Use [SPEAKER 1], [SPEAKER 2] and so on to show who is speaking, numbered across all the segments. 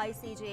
[SPEAKER 1] ICJ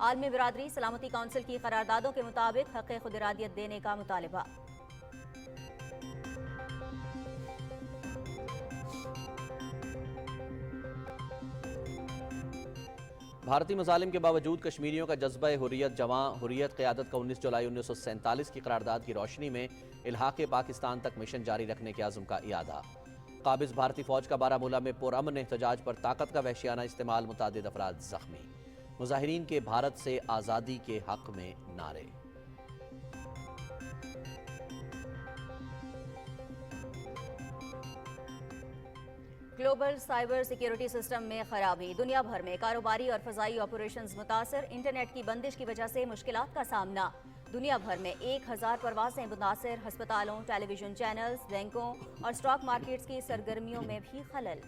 [SPEAKER 1] عالمی برادری سلامتی کونسل کی قراردادوں کے مطابق حق خود ارادیت دینے کا مطالبہ۔
[SPEAKER 2] بھارتی مظالم کے باوجود کشمیریوں کا جذبہ حریت جواں، حریت قیادت کا 19 جولائی 1947 کی قرارداد کی روشنی میں الحاق پاکستان تک مشن جاری رکھنے کے عزم کا اعادہ۔ قابض بھارتی فوج کا بارہ مولہ میں پرامن احتجاج پر طاقت کا وحشیانہ استعمال، متعدد افراد زخمی۔ مظاہرین کے بھارت سے آزادی کے حق میں نعرے۔
[SPEAKER 1] گلوبل سائبر سیکیورٹی سسٹم میں خرابی، دنیا بھر میں کاروباری اور فضائی آپریشنز متاثر، انٹرنیٹ کی بندش کی وجہ سے مشکلات کا سامنا۔ دنیا بھر میں 1000 پروازیں متاثر، ہسپتالوں، ٹیلی ویژن چینلز، بینکوں اور اسٹاک مارکیٹس کی سرگرمیوں میں بھی خلل۔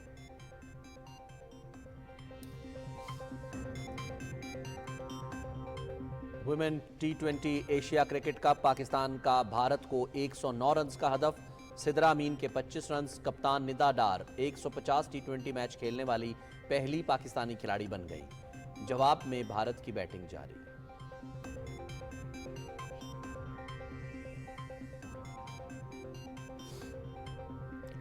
[SPEAKER 2] Women T20 Asia cricket cup, Pakistan کا بھارت کو 109 رنز کا ہدف، سدرا امین کے 25 رنز، کپتان ندا ڈار 150 T20 میچ کھیلنے والی پہلی پاکستانی کھلاڑی بن گئی۔ جواب میں بھارت کی بیٹنگ جاری۔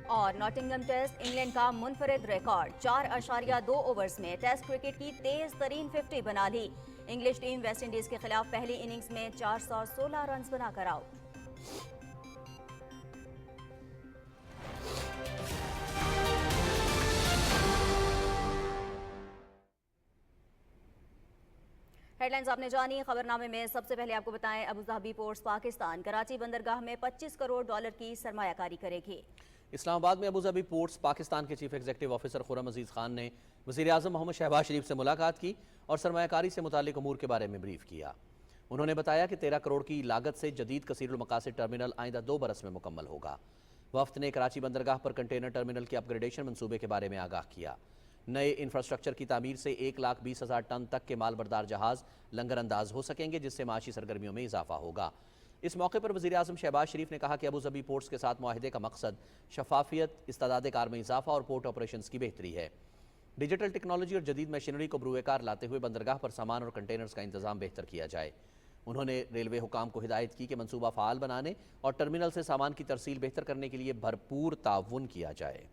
[SPEAKER 1] اور ناٹنگھم ٹیسٹ، انگلینڈ کا منفرد ریکارڈ، 4.2 اوورز میں ٹیسٹ کرکٹ کی تیز ترین 50 بنا لی۔ انگلش ٹیم ویسٹ انڈیز کے خلاف پہلی اننگز میں 416 رنز بنا کر آؤٹ۔ ہیڈ لائنز آپ نے جانی، خبرنامے میں سب سے پہلے آپ کو بتائیں ابوظہبی پورٹس پاکستان کراچی بندرگاہ میں $25 کروڑ کی سرمایہ کاری کرے گی۔
[SPEAKER 2] اسلام آباد میں ابوظہبی پورٹس پاکستان کے چیف ایگزیکٹو آفیسر خرم عزیز خان نے وزیر اعظم محمد شہباز شریف سے ملاقات کی اور سرمایہ کاری سے متعلق امور کے بارے میں بریف کیا۔ انہوں نے بتایا کہ 13 کروڑ کی لاگت سے جدید کثیر المقاصد ٹرمینل آئندہ 2 برس میں مکمل ہوگا۔ وفد نے کراچی بندرگاہ پر کنٹینر ٹرمینل کے اپ گریڈیشن منصوبے کے بارے میں آگاہ کیا۔ نئے انفراسٹرکچر کی تعمیر سے 1,20,000 ٹن تک کے مال بردار جہاز لنگر انداز ہو سکیں گے، جس سے معاشی سرگرمیوں میں اضافہ ہوگا۔ اس موقع پر وزیر اعظم شہباز شریف نے کہا کہ ابوظہبی پورٹس کے ساتھ معاہدے کا مقصد شفافیت، استعداد کار میں اضافہ اور پورٹ آپریشنز کی بہتری ہے۔ ڈیجیٹل ٹیکنالوجی اور جدید مشینری کو بروئے کار لاتے ہوئے بندرگاہ پر سامان اور کنٹینرز کا انتظام بہتر کیا جائے۔ انہوں نے ریلوے حکام کو ہدایت کی کہ منصوبہ فعال بنانے اور ٹرمینل سے سامان کی ترسیل بہتر کرنے کے لیے بھرپور تعاون کیا جائے۔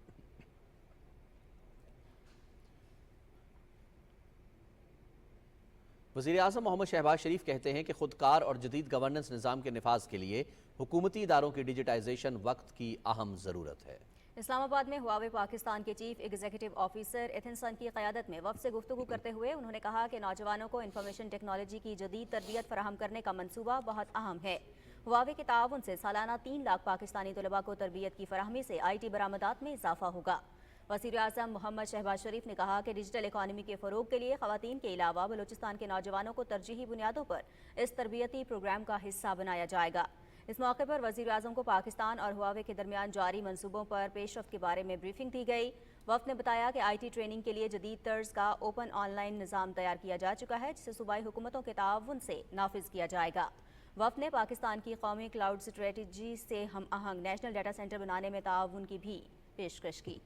[SPEAKER 2] وزیر اعظم محمد شہباز شریف کہتے ہیں کہ خودکار اور جدید گورننس نظام کے نفاذ کے لیے حکومتی اداروں کی ڈیجیٹائزیشن وقت کی اہم ضرورت ہے۔
[SPEAKER 1] اسلام آباد میں ہواوے پاکستان کے چیف ایگزیکٹو آفیسر ایتھنسن کی قیادت میں وفد سے گفتگو کرتے ہوئے انہوں نے کہا کہ نوجوانوں کو انفارمیشن ٹیکنالوجی کی جدید تربیت فراہم کرنے کا منصوبہ بہت اہم ہے۔ ہواوے کے تعاون سے سالانہ 3 لاکھ پاکستانی طلباء کو تربیت کی فراہمی سے IT برآمدات میں اضافہ ہوگا۔ وزیر اعظم محمد شہباز شریف نے کہا کہ ڈیجیٹل اکانومی کے فروغ کے لیے خواتین کے علاوہ بلوچستان کے نوجوانوں کو ترجیحی بنیادوں پر اس تربیتی پروگرام کا حصہ بنایا جائے گا۔ اس موقع پر وزیر اعظم کو پاکستان اور ہواوے کے درمیان جاری منصوبوں پر پیش رفت کے بارے میں بریفنگ دی گئی۔ وفد نے بتایا کہ IT ٹریننگ کے لیے جدید طرز کا اوپن آن لائن نظام تیار کیا جا چکا ہے، جسے صوبائی حکومتوں کے تعاون سے نافذ کیا جائے گا۔ وفد نے پاکستان کی قومی کلاؤڈ اسٹریٹجی سے ہم آہنگ نیشنل ڈیٹا سینٹر بنانے میں تعاون کی بھی پیشکش کی۔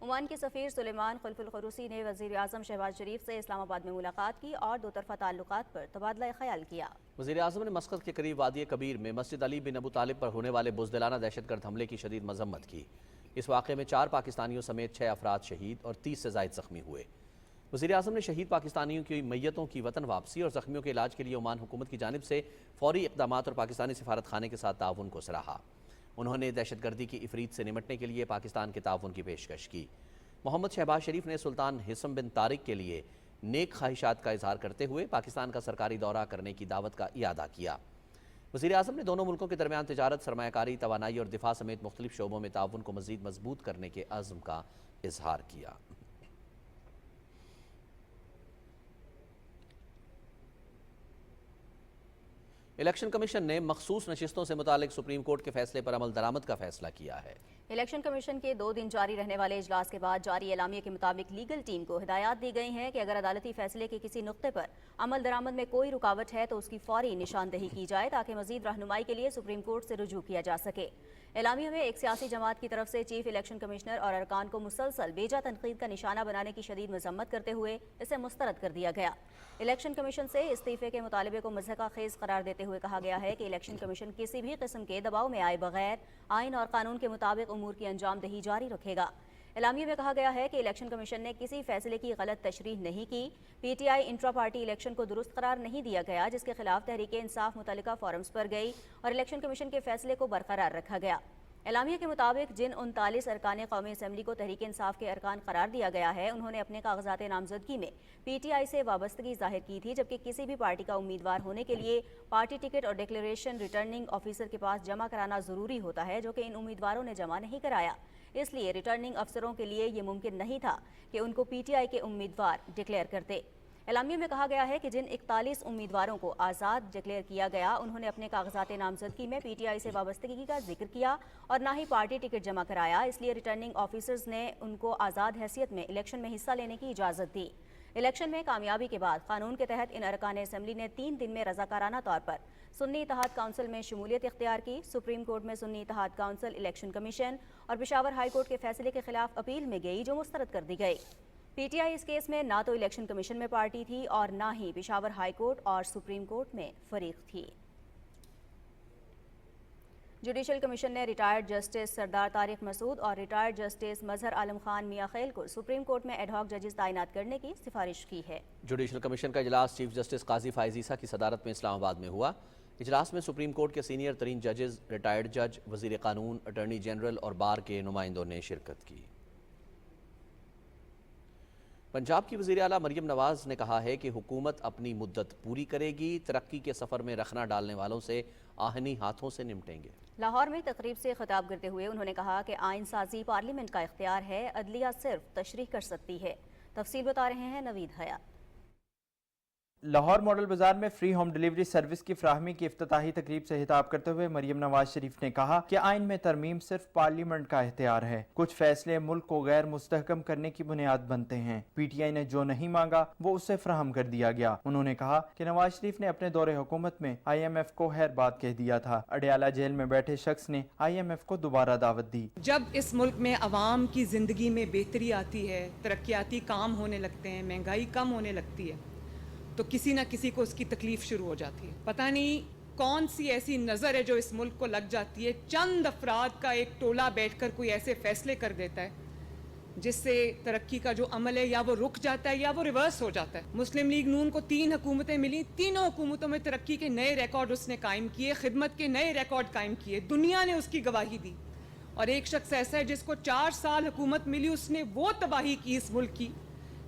[SPEAKER 1] عمان کے سفیر سلیمان خلف الخروسی نے وزیر اعظم شہباز شریف سے اسلام آباد میں ملاقات کی اور 2 طرفہ تعلقات پر تبادلہ خیال کیا۔
[SPEAKER 2] وزیر اعظم نے مسقط کے قریب وادی کبیر میں مسجد علی بن ابو طالب پر ہونے والے بزدلانہ دہشت گرد حملے کی شدید مذمت کی۔ اس واقعے میں 4 پاکستانیوں سمیت 6 افراد شہید اور 30 سے زائد زخمی ہوئے۔ وزیر اعظم نے شہید پاکستانیوں کی میتوں کی وطن واپسی اور زخمیوں کے علاج کے لیے عمان حکومت کی جانب سے فوری اقدامات اور پاکستانی سفارت خانے کے ساتھ تعاون کو سراہا۔ انہوں نے دہشت گردی کی افریت سے نمٹنے کے لیے پاکستان کے تعاون کی پیشکش کی۔ محمد شہباز شریف نے سلطان حسم بن طارق کے لیے نیک خواہشات کا اظہار کرتے ہوئے پاکستان کا سرکاری دورہ کرنے کی دعوت کا اعادہ کیا۔ وزیر اعظم نے دونوں ملکوں کے درمیان تجارت، سرمایہ کاری، توانائی اور دفاع سمیت مختلف شعبوں میں تعاون کو مزید مضبوط کرنے کے عزم کا اظہار کیا۔ الیکشن کمیشن نے مخصوص نشستوں سے متعلق سپریم کورٹ کے فیصلے پر عمل درآمد کا فیصلہ کیا ہے۔
[SPEAKER 1] الیکشن کمیشن کے 2 دن جاری رہنے والے اجلاس کے بعد جاری اعلامیے کے مطابق لیگل ٹیم کو ہدایات دی گئی ہیں کہ اگر عدالتی فیصلے کے کسی نقطے پر عمل درآمد میں کوئی رکاوٹ ہے تو اس کی فوری نشاندہی کی جائے تاکہ مزید رہنمائی کے لیے سپریم کورٹ سے رجوع کیا جا سکے۔ اعلامیے میں ایک سیاسی جماعت کی طرف سے چیف الیکشن کمشنر اور ارکان کو مسلسل بیجا تنقید کا نشانہ بنانے کی شدید مذمت کرتے ہوئے اسے مسترد کر دیا گیا۔ الیکشن کمیشن سے استعفے کے مطالبے کو مضحکہ خیز قرار دیتے ہوئے کہا گیا ہے کہ الیکشن کمیشن کسی بھی قسم کے دباؤ میں آئے بغیر آئین اور قانون کے مطابق امور کی انجام دہی جاری رکھے گا۔ اعلامیے میں کہا گیا ہے کہ الیکشن کمیشن نے کسی فیصلے کی غلط تشریح نہیں کی، P T I intra party election کو درست قرار نہیں دیا گیا جس کے خلاف تحریک انصاف متعلقہ فورمز پر گئی اور الیکشن کمیشن کے فیصلے کو برقرار رکھا گیا۔ اعلامیے کے مطابق جن 39 ارکان قومی اسمبلی کو تحریک انصاف کے ارکان قرار دیا گیا ہے انہوں نے اپنے کاغذات نامزدگی میں پی ٹی آئی سے وابستگی ظاہر کی تھی، جبکہ کسی بھی پارٹی کا امیدوار ہونے کے لیے پارٹی ٹکٹ اور ڈکلیریشن ریٹرننگ آفیسر کے پاس جمع کرانا ضروری ہوتا ہے، جو کہ ان امیدواروں نے جمع نہیں کرایا۔ اس لیے ریٹرننگ افسروں کے لیے یہ ممکن نہیں تھا کہ ان کو پی ٹی آئی کے امیدوار ڈکلیئر کرتے۔ اعلامیے میں کہا گیا ہے کہ جن 41 امیدواروں کو آزاد ڈکلیئر کیا گیا انہوں نے اپنے کاغذات نامزدگی میں پی ٹی آئی سے وابستگی کا ذکر کیا اور نہ ہی پارٹی ٹکٹ جمع کرایا، اس لیے ریٹرننگ آفیسرز نے ان کو آزاد حیثیت میں الیکشن میں حصہ لینے کی اجازت دی۔ الیکشن میں کامیابی کے بعد قانون کے تحت ان ارکان اسمبلی نے 3 دن میں رضاکارانہ طور پر سنی اتحاد کونسل میں شمولیت اختیار کی۔ سپریم کورٹ میں سنی اتحاد کونسل الیکشن کمیشن اور پشاور ہائی کورٹ کے فیصلے کے خلاف اپیل میں گئی جو مسترد کر دی گئی۔ P T I us case میں نہ تو الیکشن کمیشن میں پارٹی تھی اور نہ ہی پشاور ہائی کورٹ اور سپریم کورٹ میں فریق تھی۔ جوڈیشل کمیشن نے ریٹائرڈ جسٹس سردار طارق مسعود اور ریٹائرڈ جسٹس مظہر عالم خان میاں خیل کو سپریم کورٹ میں ایڈ ہاک ججز تعینات کرنے کی سفارش کی ہے۔
[SPEAKER 2] جوڈیشل کمیشن کا اجلاس چیف جسٹس قاضی فائز عیسیٰ کی صدارت میں اسلام آباد میں ہوا۔ اجلاس میں سپریم کورٹ کے سینئر ترین ججز، ریٹائرڈ جج، وزیر قانون، اٹارنی جنرل اور بار کے نمائندوں نے شرکت کی۔ پنجاب کی وزیر اعلیٰ مریم نواز نے کہا ہے کہ حکومت اپنی مدت پوری کرے گی، ترقی کے سفر میں رخنہ ڈالنے والوں سے آہنی ہاتھوں سے نمٹیں گے۔
[SPEAKER 1] لاہور میں تقریب سے خطاب کرتے ہوئے انہوں نے کہا کہ آئین سازی پارلیمنٹ کا اختیار ہے، عدلیہ صرف تشریح کر سکتی ہے۔ تفصیل بتا رہے ہیں نوید حیات۔
[SPEAKER 3] لاہور ماڈل بازار میں فری ہوم ڈیلیوری سروس کی فراہمی کی افتتاحی تقریب سے خطاب کرتے ہوئے مریم نواز شریف نے کہا کہ آئین میں ترمیم صرف پارلیمنٹ کا اختیار ہے، کچھ فیصلے ملک کو غیر مستحکم کرنے کی بنیاد بنتے ہیں، پی ٹی آئی نے جو نہیں مانگا وہ اسے فراہم کر دیا گیا۔ انہوں نے کہا کہ نواز شریف نے اپنے دور حکومت میں آئی ایم ایف کو خیر بات کہہ دیا تھا، اڈیالہ جیل میں بیٹھے شخص نے آئی ایم ایف کو دوبارہ دعوت دی۔
[SPEAKER 4] جب اس ملک میں عوام کی زندگی میں بہتری آتی ہے، ترقیاتی کام ہونے لگتے ہیں، مہنگائی کم ہونے لگتی ہے، تو کسی نہ کسی کو اس کی تکلیف شروع ہو جاتی ہے۔ پتہ نہیں کون سی ایسی نظر ہے جو اس ملک کو لگ جاتی ہے، چند افراد کا ایک ٹولہ بیٹھ کر کوئی ایسے فیصلے کر دیتا ہے جس سے ترقی کا جو عمل ہے یا وہ رک جاتا ہے یا وہ ریورس ہو جاتا ہے۔ مسلم لیگ نون کو 3 حکومتیں ملی، تینوں حکومتوں میں ترقی کے نئے ریکارڈ اس نے قائم کیے، خدمت کے نئے ریکارڈ قائم کیے، دنیا نے اس کی گواہی دی۔ اور ایک شخص ایسا ہے جس کو 4 سال حکومت ملی، اس نے وہ تباہی کی اس ملک کی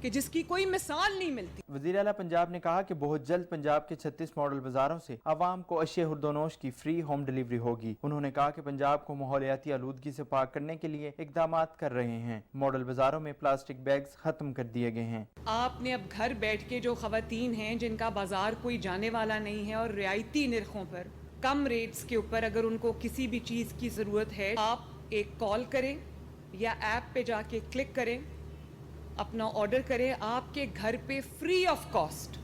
[SPEAKER 4] کہ جس کی کوئی مثال نہیں ملتی۔
[SPEAKER 3] وزیر اعلیٰ پنجاب نے کہا کہ بہت جلد پنجاب کے 36 ماڈل بازاروں سے عوام کو اشیاء خوردونوش کی فری ہوم ڈیلیوری ہوگی۔ انہوں نے کہا کہ پنجاب کو ماحولیاتی آلودگی سے پاک کرنے کے لیے اقدامات کر رہے ہیں، ماڈل بازاروں میں پلاسٹک بیگز ختم کر دیے گئے ہیں۔
[SPEAKER 4] آپ نے اب گھر بیٹھ کے جو خواتین ہیں جن کا بازار کوئی جانے والا نہیں ہے اور رعایتی نرخوں پر کم ریٹس کے اوپر اگر ان کو کسی بھی چیز کی ضرورت ہے، آپ ایک کال کریں یا ایپ پہ جا کے کلک کریں، اپنا آرڈر کریں، آپ کے گھر پہ فری آف کاسٹ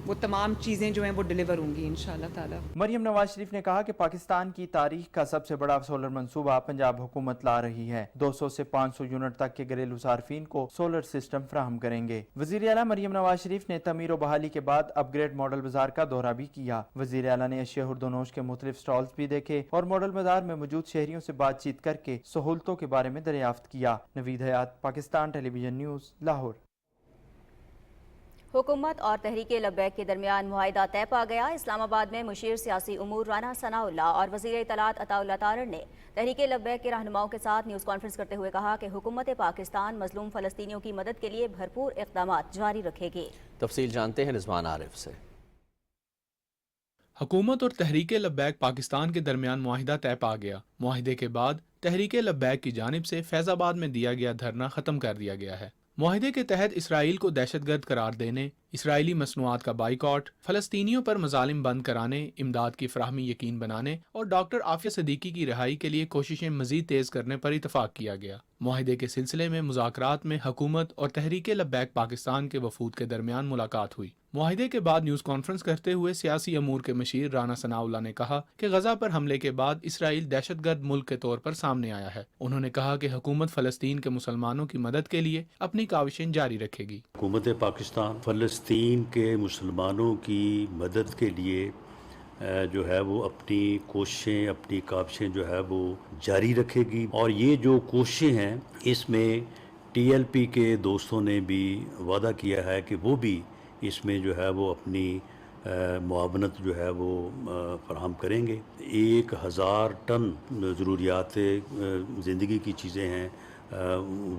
[SPEAKER 4] وہ تمام چیزیں جو ہیں وہ ڈیلیور ہوں گی انشاءاللہ تعالی۔
[SPEAKER 3] مریم نواز شریف نے کہا کہ پاکستان کی تاریخ کا سب سے بڑا سولر منصوبہ پنجاب حکومت لا رہی ہے، 200 سے 500 یونٹ تک کے گھریلو صارفین کو سولر سسٹم فراہم کریں گے۔ وزیر اعلیٰ مریم نواز شریف نے تعمیر و بحالی کے بعد اپ گریڈ ماڈل بازار کا دورہ بھی کیا۔ وزیر اعلیٰ نے اشیاء خوردونوش کے مختلف سٹالز بھی دیکھے اور ماڈل بازار میں موجود شہریوں سے بات چیت کر کے سہولتوں کے بارے میں دریافت کیا۔ نوید حیات، پاکستان ٹیلی ویژن نیوز، لاہور۔
[SPEAKER 1] حکومت اور تحریک لبیک کے درمیان معاہدہ طے پا گیا۔ اسلام آباد میں مشیر سیاسی امور رانا ثناء اللہ اور وزیر اطلاعات عطا اللہ تارڑ نے تحریک لبیک کے رہنماؤں کے ساتھ نیوز کانفرنس کرتے ہوئے کہا کہ حکومت پاکستان مظلوم فلسطینیوں کی مدد کے لیے بھرپور اقدامات جاری رکھے گی۔
[SPEAKER 2] تفصیل جانتے ہیں رضوان عارف سے۔
[SPEAKER 5] حکومت اور تحریک لبیک پاکستان کے درمیان معاہدہ طے پا گیا۔ معاہدے کے بعد تحریک لبیک کی جانب سے فیض آباد میں دیا گیا دھرنا ختم کر دیا گیا ہے۔ معاہدے کے تحت اسرائیل کو دہشت گرد قرار دینے، اسرائیلی مصنوعات کا بائیکاٹ، فلسطینیوں پر مظالم بند کرانے، امداد کی فراہمی یقین بنانے اور ڈاکٹر عافیہ صدیقی کی رہائی کے لیے کوششیں مزید تیز کرنے پر اتفاق کیا گیا۔ معاہدے کے سلسلے میں مذاکرات میں حکومت اور تحریک لبیک پاکستان کے وفود کے درمیان ملاقات ہوئی۔ معاہدے کے بعد نیوز کانفرنس کرتے ہوئے سیاسی امور کے مشیر رانا ثناءاللہ نے کہا کہ غزہ پر حملے کے بعد اسرائیل دہشت گرد ملک کے طور پر سامنے آیا ہے۔ انہوں نے کہا کہ حکومت فلسطین کے مسلمانوں کی مدد کے لیے اپنی کاوشیں جاری رکھے گی۔
[SPEAKER 6] حکومت پاکستان فلسطین کے مسلمانوں کی مدد کے لیے جو ہے وہ اپنی کوششیں، اپنی کاوشیں جو ہے وہ جاری رکھے گی، اور یہ جو کوششیں ہیں اس میں ٹی ایل پی کے دوستوں نے بھی وعدہ کیا ہے کہ وہ بھی اس میں جو ہے وہ اپنی معاونت جو ہے وہ فراہم کریں گے۔ 1000 ٹن ضروریات زندگی کی چیزیں ہیں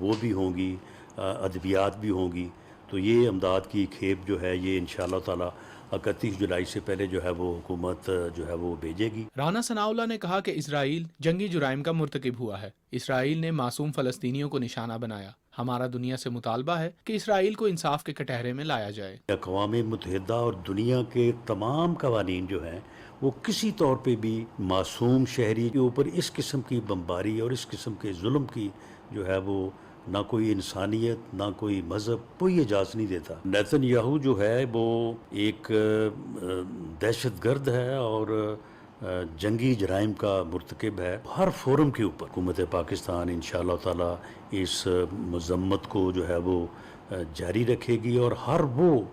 [SPEAKER 6] وہ بھی ہوں گی، ادویات بھی ہوں گی، تو یہ امداد کی کھیپ جو ہے یہ انشاءاللہ تعالی 31 جولائی سے پہلے جو ہے وہ حکومت جو ہے وہ بھیجے گی۔
[SPEAKER 5] رانا ثناءاللہ نے کہا کہ اسرائیل جنگی جرائم کا مرتکب ہوا ہے۔ اسرائیل نے معصوم فلسطینیوں کو نشانہ بنایا۔ ہمارا دنیا سے مطالبہ ہے کہ اسرائیل کو انصاف کے کٹہرے میں لایا جائے۔
[SPEAKER 6] اقوام متحدہ اور دنیا کے تمام قوانین جو ہیں وہ کسی طور پہ بھی معصوم شہری کے اوپر اس قسم کی بمباری اور اس قسم کے ظلم کی جو ہے وہ نہ کوئی انسانیت نہ کوئی مذہب کوئی اجازت نہیں دیتا۔ نیتن یاہو جو ہے وہ ایک دہشت گرد ہے اور جنگی جرائم کا مرتکب ہے۔ ہر فورم کے اوپر حکومت پاکستان انشاءاللہ تعالی اس مذمت کو جو ہے وہ جاری رکھے گی اور ہر وہ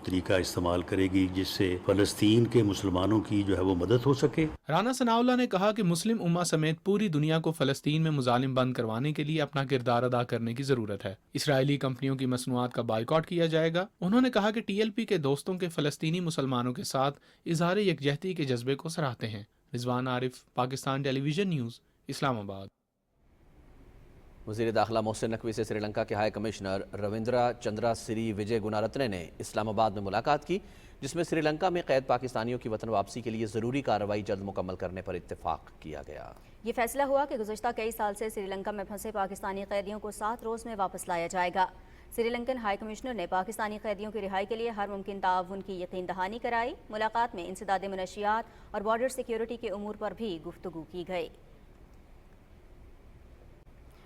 [SPEAKER 6] طریقہ استعمال کرے گی جس سے فلسطین کے مسلمانوں کی جو ہے وہ مدد ہو سکے۔
[SPEAKER 5] رانا ثناءاللہ نے کہا کہ مسلم امہ سمیت پوری دنیا کو فلسطین میں مظالم بند کروانے کے لیے اپنا کردار ادا کرنے کی ضرورت ہے۔ اسرائیلی کمپنیوں کی مصنوعات کا بائیکاٹ کیا جائے گا۔ انہوں نے کہا کہ ٹی ایل پی کے دوستوں کے فلسطینی مسلمانوں کے ساتھ اظہار یکجہتی کے جذبے کو سراہتے ہیں۔ رضوان عارف، پاکستان ٹیلی ویژن نیوز، اسلام آباد۔
[SPEAKER 2] وزیر داخلہ محسن نقوی سے سری لنکا کے ہائی کمشنر رویندرا چندرا سری وجے گنارتنے نے اسلام آباد میں ملاقات کی، جس میں سری لنکا میں قید پاکستانیوں کی وطن واپسی کے لیے ضروری کارروائی جلد مکمل کرنے پر اتفاق کیا گیا۔
[SPEAKER 1] یہ فیصلہ ہوا کہ گزشتہ کئی سال سے سری لنکا میں پھنسے پاکستانی قیدیوں کو 7 روز میں واپس لایا جائے گا۔ سری لنکن ہائی کمشنر نے پاکستانی قیدیوں کی رہائی کے لیے ہر ممکن تعاون کی یقین دہانی کرائی۔ ملاقات میں انسداد منشیات اور بارڈر سیکیورٹی کے امور پر بھی گفتگو کی گئی۔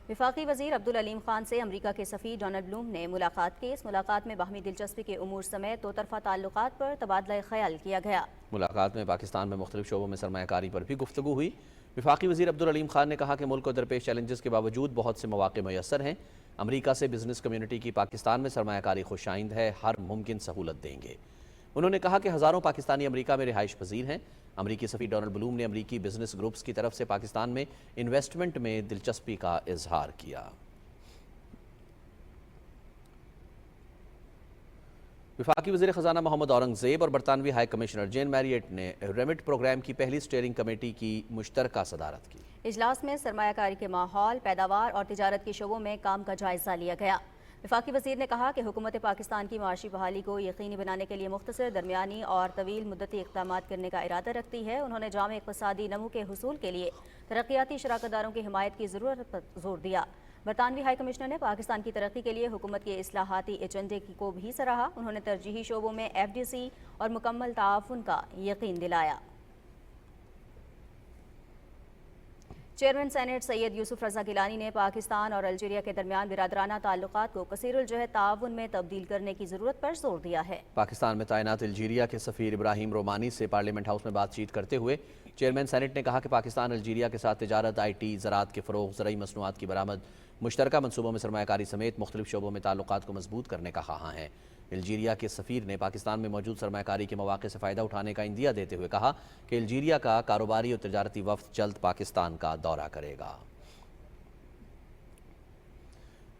[SPEAKER 1] وفاقی وزیر عبدالعلیم خان سے امریکہ کے سفیر ڈونلڈ بلوم نے ملاقات کی۔ اس ملاقات میں باہمی دلچسپی کے امور سمیت دو طرفہ تعلقات پر تبادلہ خیال کیا گیا۔
[SPEAKER 2] ملاقات میں پاکستان میں مختلف شعبوں میں سرمایہ کاری پر بھی گفتگو ہوئی۔ وفاقی وزیر عبدالعلیم خان نے کہا کہ ملک کو درپیش چیلنجز کے باوجود بہت سے مواقع میسر ہیں۔ امریکہ سے بزنس کمیونٹی کی پاکستان میں سرمایہ کاری خوش آئند ہے، ہر ممکن سہولت دیں گے۔ انہوں نے کہا کہ ہزاروں پاکستانی امریکہ میں رہائش پذیر ہیں۔ امریکی سفیر ڈونلڈ بلوم نے امریکی بزنس گروپس کی طرف سے پاکستان میں انویسٹمنٹ میں دلچسپی کا اظہار کیا۔ وفاقی وزیر خزانہ محمد اورنگزیب اور برطانوی ہائی کمشنر جین میریٹ نے ریمٹ پروگرام کی پہلی اسٹیئرنگ کمیٹی کی مشترکہ صدارت کی۔
[SPEAKER 1] اجلاس میں سرمایہ کاری کے ماحول، پیداوار اور تجارت کے شعبوں میں کام کا جائزہ لیا گیا۔ وفاقی وزیر نے کہا کہ حکومت پاکستان کی معاشی بحالی کو یقینی بنانے کے لیے مختصر، درمیانی اور طویل مدتی اقدامات کرنے کا ارادہ رکھتی ہے۔ انہوں نے جامع اقتصادی نمو کے حصول کے لیے ترقیاتی شراکت داروں کی حمایت کی ضرورت پر زور دیا۔ برطانوی ہائی کمشنر نے پاکستان کی ترقی کے لیے حکومت کے اصلاحاتی ایجنڈے کو بھی سراہا۔ انہوں نے ترجیحی شعبوں میں ایف ڈی سی اور مکمل تعاون کا یقین دلایا۔ چیئرمین سینیٹ سید یوسف رضا گیلانی نے پاکستان اور الجیریا کے درمیان برادرانہ تعلقات کو کثیر الجہت تعاون میں تبدیل کرنے کی ضرورت پر زور دیا ہے۔
[SPEAKER 2] پاکستان میں تعینات الجیریا کے سفیر ابراہیم رومانی سے پارلیمنٹ ہاؤس میں بات چیت کرتے ہوئے چیئرمین سینیٹ نے کہا کہ پاکستان الجیریا کے ساتھ تجارت، آئی ٹی، زراعت کے فروغ، زرعی مصنوعات کی برآمد، مشترکہ منصوبوں میں سرمایہ کاری سمیت مختلف شعبوں میں تعلقات کو مضبوط کرنے کا خواہاں ہے۔ الجیریا کے سفیر نے پاکستان میں موجود سرمایہ کاری کے مواقع سے فائدہ اٹھانے کا عندیہ دیتے ہوئے کہا کہ الجیریا کا کاروباری اور تجارتی وفد جلد پاکستان کا دورہ کرے گا۔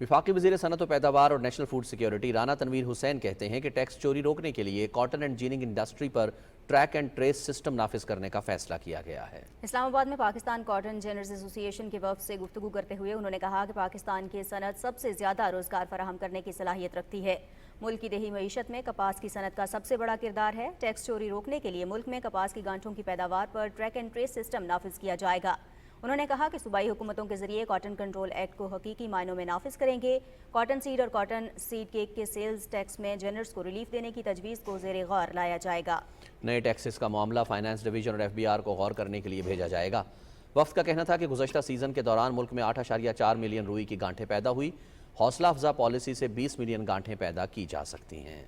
[SPEAKER 2] وفاقی وزیر صنعت و پیداوار اور national food security Rana Tanveer Hussain کہتے ہیں کہ ٹیکس چوری روکنے کے لیے کاٹن اینڈ جیننگ انڈسٹری پر ٹریک اینڈ ٹریس سسٹم نافذ کرنے کا فیصلہ کیا گیا ہے۔
[SPEAKER 1] اسلام آباد میں پاکستان کاٹن جینرز ایسوسی ایشن کے وفد سے گفتگو کرتے ہوئے انہوں نے کہا کہ پاکستان کی صنعت سب سے زیادہ روزگار فراہم کرنے کی صلاحیت رکھتی ہے۔ ملک کی دیہی معیشت میں کپاس کی صنعت کا سب سے بڑا کردار ہے۔ ٹیکس چوری روکنے کے لیے ملک میں کپاس کی گانٹھوں کی پیداوار پر ٹریک اینڈ ٹریس سسٹم نافذ کیا جائے گا۔ انہوں نے کہا کہ صوبائی حکومتوں کے ذریعے کاٹن کنٹرول ایکٹ کو حقیقی معنوں میں نافذ کریں گے. کاٹن سیڈ اور کاٹن سیڈ کیک کے سیلز ٹیکس میں جنرلز کو ریلیف دینے کی تجویز کو زیر غور لایا جائے گا.
[SPEAKER 2] نئے ٹیکسز کا معاملہ فائنانس ڈویژن اور FBR کو غور کرنے کے لیے بھیجا جائے گا. وفد کا کہنا تھا کہ گزشتہ سیزن کے دوران ملک میں 8.4 ملین روئی کی گانٹھیں پیدا ہوئی. حوصلہ افزا پالیسی سے 20 ملین گانٹھیں پیدا کی جا سکتی ہیں.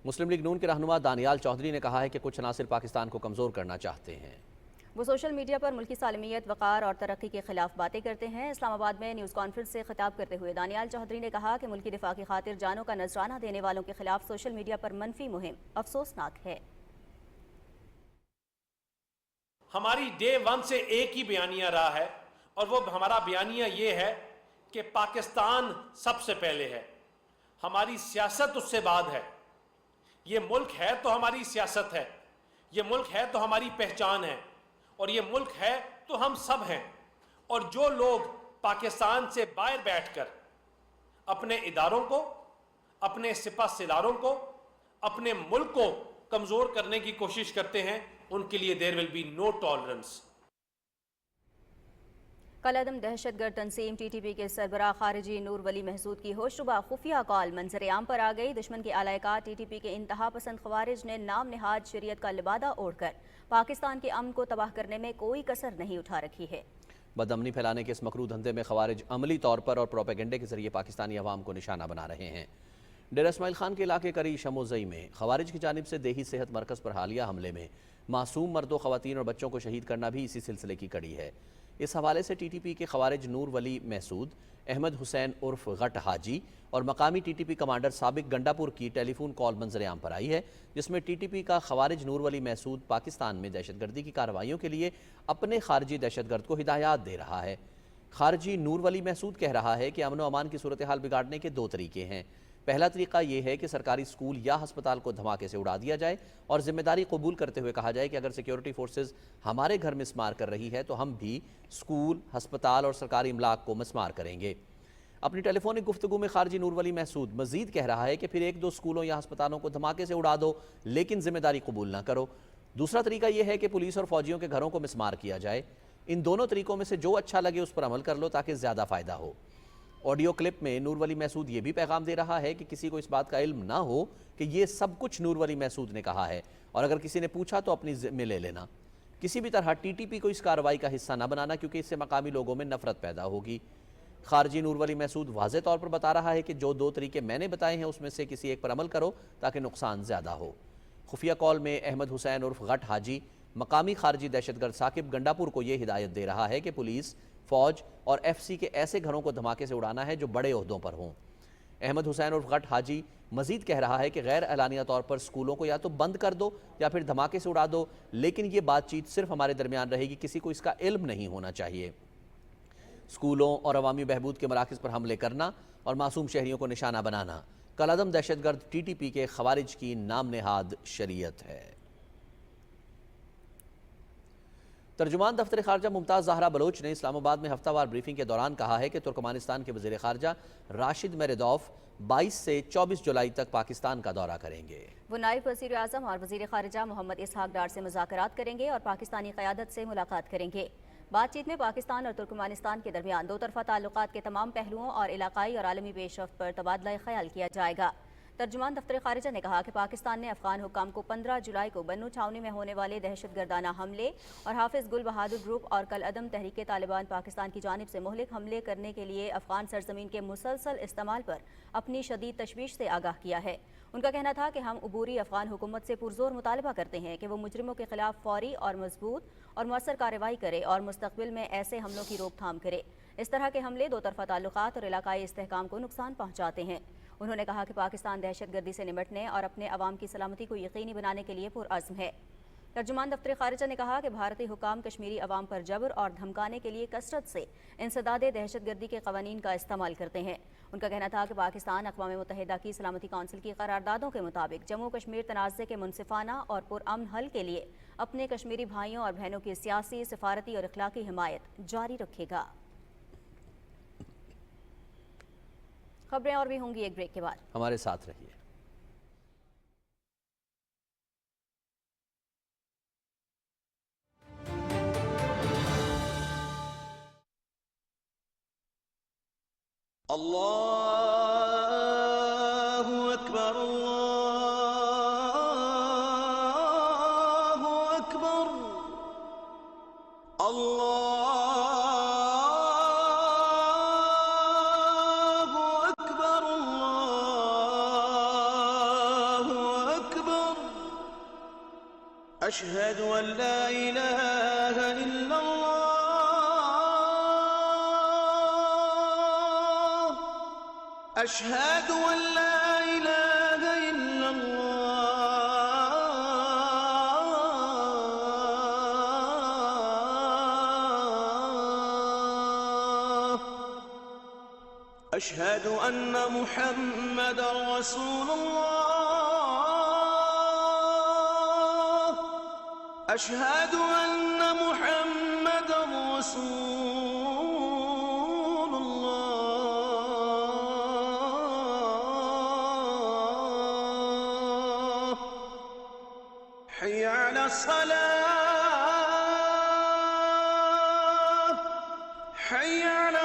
[SPEAKER 2] مسلم لیگ نون کے رہنما دانیال چودھری نے کہا ہے کہ کچھ عناصر پاکستان کو کمزور کرنا چاہتے ہیں.
[SPEAKER 1] وہ سوشل میڈیا پر ملکی سالمیت، وقار اور ترقی کے خلاف باتیں کرتے ہیں. اسلام آباد میں نیوز کانفرنس سے خطاب کرتے ہوئے دانیال چودھری نے کہا کہ ملکی دفاع کی خاطر جانوں کا نذرانہ دینے والوں کے خلاف سوشل میڈیا پر منفی مہم افسوسناک ہے.
[SPEAKER 7] ہماری ڈے ون سے ایک ہی بیانیہ رہا ہے اور وہ ہمارا بیانیہ یہ ہے کہ پاکستان سب سے پہلے ہے، ہماری سیاست اس سے بعد ہے. یہ ملک ہے تو ہماری سیاست ہے، یہ ملک ہے تو ہماری پہچان ہے، اور یہ ملک ہے تو ہم سب ہیں. اور جو لوگ پاکستان سے باہر بیٹھ کر اپنے اداروں کو، اپنے سپہ سالاروں کو، اپنے ملک کو کمزور کرنے کی کوشش کرتے ہیں، ان کے لیے دیر ول بی نو ٹالرنس.
[SPEAKER 1] کل عدم دہشت گرد تنظیم TTP کے سربراہ خارجی نور ولی محسود کی ہوش ربا خفیہ کال منظر عام پر آ گئی. دشمن کے اعلی کار TTP کے انتہا پسند خوارج نے نام نہاد شریعت کا لبادہ اوڑھ کر پاکستان کے امن کو تباہ کرنے میں کوئی کسر نہیں اٹھا رکھی ہے.
[SPEAKER 2] بدامنی پھیلانے کے اس مکروہ دھندے میں خوارج عملی طور پر اور پروپیگنڈے کے ذریعے پاکستانی عوام کو نشانہ بنا رہے ہیں. ڈیرہ اسماعیل خان کے علاقے قریب شموزئی میں خوارج کی جانب سے دیہی صحت مرکز پر حالیہ حملے میں معصوم مردوں، خواتین اور بچوں کو شہید کرنا بھی اسی سلسلے کی کڑی ہے. اس حوالے سے TTP کے خوارج نور ولی محسود، احمد حسین عرف غٹ حاجی اور مقامی TTP کمانڈر سابق گنڈاپور کی ٹیلی فون کال منظر عام پر آئی ہے، جس میں TTP کا خوارج نور ولی محسود پاکستان میں دہشت گردی کی کارروائیوں کے لیے اپنے خارجی دہشت گرد کو ہدایات دے رہا ہے. خارجی نور ولی محسود کہہ رہا ہے کہ امن و امان کی صورتحال بگاڑنے کے 2 طریقے ہیں. پہلا طریقہ یہ ہے کہ سرکاری اسکول یا ہسپتال کو دھماکے سے اڑا دیا جائے اور ذمہ داری قبول کرتے ہوئے کہا جائے کہ اگر سیکیورٹی فورسز ہمارے گھر مسمار کر رہی ہے تو ہم بھی اسکول، ہسپتال اور سرکاری املاک کو مسمار کریں گے. اپنی ٹیلی فونک گفتگو میں خارجی نور ولی محسود مزید کہہ رہا ہے کہ پھر 1-2 اسکولوں یا ہسپتالوں کو دھماکے سے اڑا دو لیکن ذمہ داری قبول نہ کرو. دوسرا طریقہ یہ ہے کہ پولیس اور فوجیوں کے گھروں کو مسمار کیا جائے. ان دونوں طریقوں میں سے جو اچھا لگے اس پر عمل کر لو تاکہ زیادہ فائدہ ہو. آڈیو کلپ میں نور ولی محسود یہ بھی پیغام دے رہا ہے کہ کسی کو اس بات کا علم نہ ہو کہ یہ سب کچھ نور ولی محسود نے کہا ہے، اور اگر کسی نے پوچھا تو اپنی ذمہ لے لینا. کسی بھی طرح TTP کو اس کارروائی کا حصہ نہ بنانا کیونکہ اس سے مقامی لوگوں میں نفرت پیدا ہوگی. خارجی نور ولی محسود واضح طور پر بتا رہا ہے کہ جو 2 طریقے میں نے بتائے ہیں اس میں سے کسی ایک پر عمل کرو تاکہ نقصان زیادہ ہو. خفیہ کال میں احمد حسین عرف غٹ حاجی مقامی خارجی دہشت گرد ثاقب گنڈاپور کو یہ ہدایت دے رہا ہے کہ پولیس، فوج اور FC کے ایسے گھروں کو دھماکے سے اڑانا ہے جو بڑے عہدوں پر ہوں. احمد حسین عرف غٹ حاجی مزید کہہ رہا ہے کہ غیر اعلانیہ طور پر اسکولوں کو یا تو بند کر دو یا پھر دھماکے سے اڑا دو، لیکن یہ بات چیت صرف ہمارے درمیان رہے گی، کسی کو اس کا علم نہیں ہونا چاہیے. اسکولوں اور عوامی بہبود کے مراکز پر حملے کرنا اور معصوم شہریوں کو نشانہ بنانا کالعدم دہشت گرد TTP کے خوارج کی نام نہاد شریعت ہے. ترجمان دفتر خارجہ ممتاز زہرا بلوچ نے اسلام آباد میں ہفتہ وار بریفنگ کے دوران کہا ہے کہ ترکمانستان کے وزیر خارجہ راشد میردوف 22 سے 24 جولائی تک پاکستان کا دورہ کریں گے.
[SPEAKER 1] وہ نائب وزیر اعظم اور وزیر خارجہ محمد اسحاق ڈار سے مذاکرات کریں گے اور پاکستانی قیادت سے ملاقات کریں گے. بات چیت میں پاکستان اور ترکمانستان کے درمیان 2 طرفہ تعلقات کے تمام پہلوؤں اور علاقائی اور عالمی پیش رفت پر تبادلہ خیال کیا جائے گا. ترجمان دفتر خارجہ نے کہا کہ پاکستان نے افغان حکام کو 15 جولائی کو بنو چھاؤنی میں ہونے والے دہشت گردانہ حملے اور حافظ گل بہادر گروپ اور کالعدم تحریک طالبان پاکستان کی جانب سے مہلک حملے کرنے کے لیے افغان سرزمین کے مسلسل استعمال پر اپنی شدید تشویش سے آگاہ کیا ہے. ان کا کہنا تھا کہ ہم عبوری افغان حکومت سے پرزور مطالبہ کرتے ہیں کہ وہ مجرموں کے خلاف فوری اور مضبوط اور مؤثر کارروائی کرے اور مستقبل میں ایسے حملوں کی روک تھام کرے. اس طرح کے حملے 2 طرفہ تعلقات اور علاقائی استحکام کو نقصان پہنچاتے ہیں. انہوں نے کہا کہ پاکستان دہشت گردی سے نمٹنے اور اپنے عوام کی سلامتی کو یقینی بنانے کے لیے پرعزم ہے. ترجمان دفتر خارجہ نے کہا کہ بھارتی حکام کشمیری عوام پر جبر اور دھمکانے کے لیے کثرت سے انسداد دہشت گردی کے قوانین کا استعمال کرتے ہیں. ان کا کہنا تھا کہ پاکستان اقوام متحدہ کی سلامتی کونسل کی قراردادوں کے مطابق جموں کشمیر تنازع کے منصفانہ اور پرامن حل کے لیے اپنے کشمیری بھائیوں اور بہنوں کی سیاسی، سفارتی اور اخلاقی حمایت جاری رکھے گا. خبریں اور بھی ہوں گی ایک بریک کے بعد،
[SPEAKER 2] ہمارے ساتھ رہیے.
[SPEAKER 8] اللہ اکبر اللہ اکبر اللہ اکبر اللہ اکبر اشہد ان لا الہ الا اللہ أشهد أن لا إله إلا الله أشهد أن محمد رسول الله أشهد أن محمد رسول الله حي على الصلاة حي على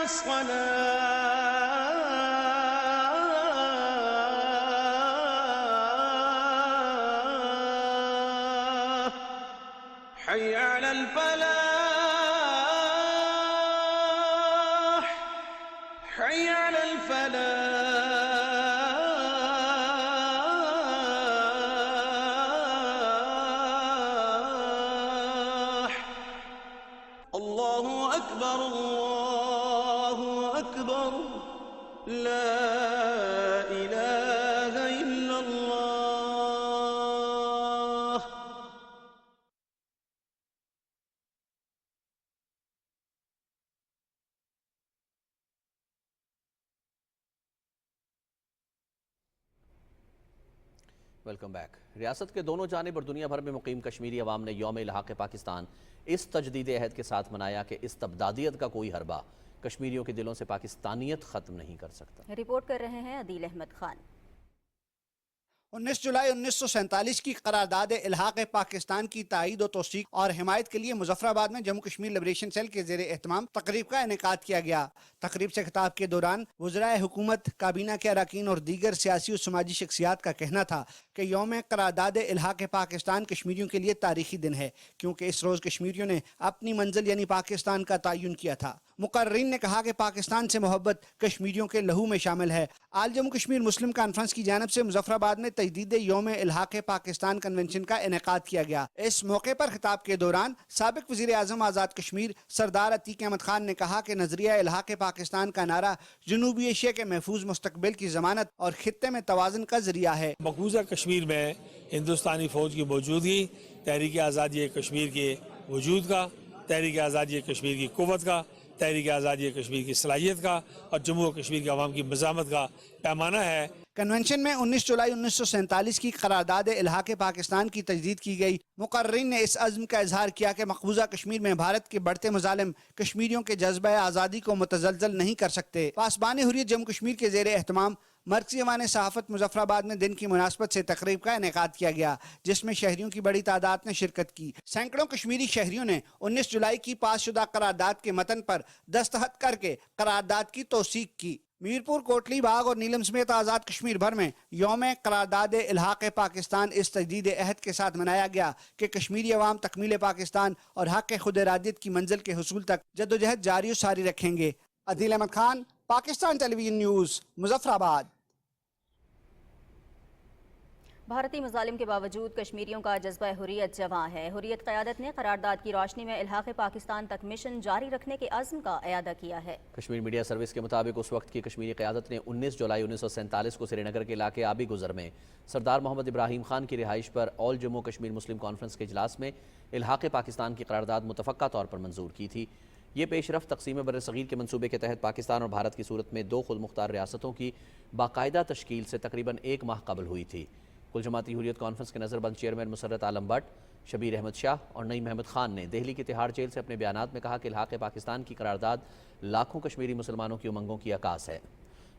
[SPEAKER 8] الصلاة حي على الفلاح حي على الفلاح الله أكبر لا إله إلا الله
[SPEAKER 2] ویلکم بیک۔ ریاست کے دونوں جانب اور دنیا بھر میں مقیم کشمیری عوام نے یوم الحاق پاکستان اس تجدید عہد کے ساتھ منایا کہ استبدادیت کا کوئی حربہ کشمیریوں کے دلوں سے پاکستانیت ختم نہیں کر سکتا۔
[SPEAKER 1] رپورٹ کر رہے ہیں عدیل احمد خان۔
[SPEAKER 9] 19 جولائی 1947 کی قرارداد الحاق پاکستان کی تائید و توثیق اور حمایت کے لیے مظفر آباد میں جموں کشمیر لبریشن سیل کے زیر اہتمام تقریب کا انعقاد کیا گیا۔ تقریب سے خطاب کے دوران وزرائے حکومت، کابینہ کے اراکین اور دیگر سیاسی و سماجی شخصیات کا کہنا تھا کہ یوم قرارداد الحاق پاکستان کشمیریوں کے لیے تاریخی دن ہے، کیونکہ اس روز کشمیریوں نے اپنی منزل یعنی پاکستان کا تعین کیا تھا۔ مقررین نے کہا کہ پاکستان سے محبت کشمیریوں کے لہو میں شامل ہے۔ آل جموں کشمیر مسلم کانفرنس کی جانب سے مظفر آباد میں تجدید یوم الحاق پاکستان کنونشن کا انعقاد کیا گیا۔ اس موقع پر خطاب کے دوران سابق وزیر اعظم آزاد کشمیر سردار عتیق احمد خان نے کہا کہ نظریہ الحاق پاکستان کا نعرہ جنوبی ایشیا کے محفوظ مستقبل کی ضمانت اور خطے میں توازن کا ذریعہ ہے۔
[SPEAKER 10] مقبوضہ کشمیر میں ہندوستانی فوج کی موجودگی تحریک آزادی کشمیر کے وجود کا، تحریک آزادی کشمیر کی قوت کا، تحریک آزادی کشمیر کی صلاحیت کا اور جموں و کشمیر کے عوام کی مزاحمت کا پیمانہ ہے۔
[SPEAKER 9] کنونشن میں 19 جولائی 1947 کی قرارداد الحاق پاکستان کی تجدید کی گئی۔ مقررین نے اس عزم کا اظہار کیا کہ مقبوضہ کشمیر میں بھارت کے بڑھتے مظالم کشمیریوں کے جذبہ آزادی کو متزلزل نہیں کر سکتے۔ پاسبان حریت جموں کشمیر کے زیر اہتمام مرکزی ایوان صحافت مظفر آباد میں دن کی مناسبت سے تقریب کا انعقاد کیا گیا، جس میں شہریوں کی بڑی تعداد نے شرکت کی۔ سینکڑوں کشمیری شہریوں نے 19 جولائی کی پاس شدہ قرارداد کے متن پر دستخط کر کے قرارداد کی توثیق کی۔ میرپور، کوٹلی باغ اور نیلم سمیت آزاد کشمیر بھر میں یوم قرارداد الحاق پاکستان اس تجدید عہد کے ساتھ منایا گیا کہ کشمیری عوام تکمیل پاکستان اور حق خود ارادیت کی منزل کے حصول تک جدوجہد جاری و ساری رکھیں گے۔ عدیل احمد خان، پاکستان ٹیلی ویژن نیوز، مظفر آباد۔
[SPEAKER 1] بھارتی مظالم کے باوجود کشمیریوں کا جذبہ حریت جواں ہے۔ حریت قیادت نے قرارداد کی روشنی میں الحاق پاکستان تک مشن جاری رکھنے کے عزم کا اعادہ کیا ہے۔
[SPEAKER 2] کشمیر میڈیا سروس کے مطابق اس وقت کی کشمیری قیادت نے 19 جولائی 1947 کو سری نگر کے علاقے آبی گزر میں سردار محمد ابراہیم خان کی رہائش پر آل جموں کشمیر مسلم کانفرنس کے اجلاس میں الحاق پاکستان کی قرارداد متفقہ طور پر منظور کی تھی۔ یہ پیش رفت تقسیم برصغیر کے منصوبے کے تحت پاکستان اور بھارت کی صورت میں دو خود مختار ریاستوں کی باقاعدہ تشکیل سے تقریباً 1 ماہ قبل ہوئی تھی۔ کل جماعتی حریت کانفرنس کے نظر بند چیئرمین مسرت عالم بٹ، شبیر احمد شاہ اور نعیم احمد خان نے دہلی کی تہاڑ جیل سے اپنے بیانات میں کہا کہ الحاق پاکستان کی قرارداد لاکھوں کشمیری مسلمانوں کی امنگوں کی عکاس ہے۔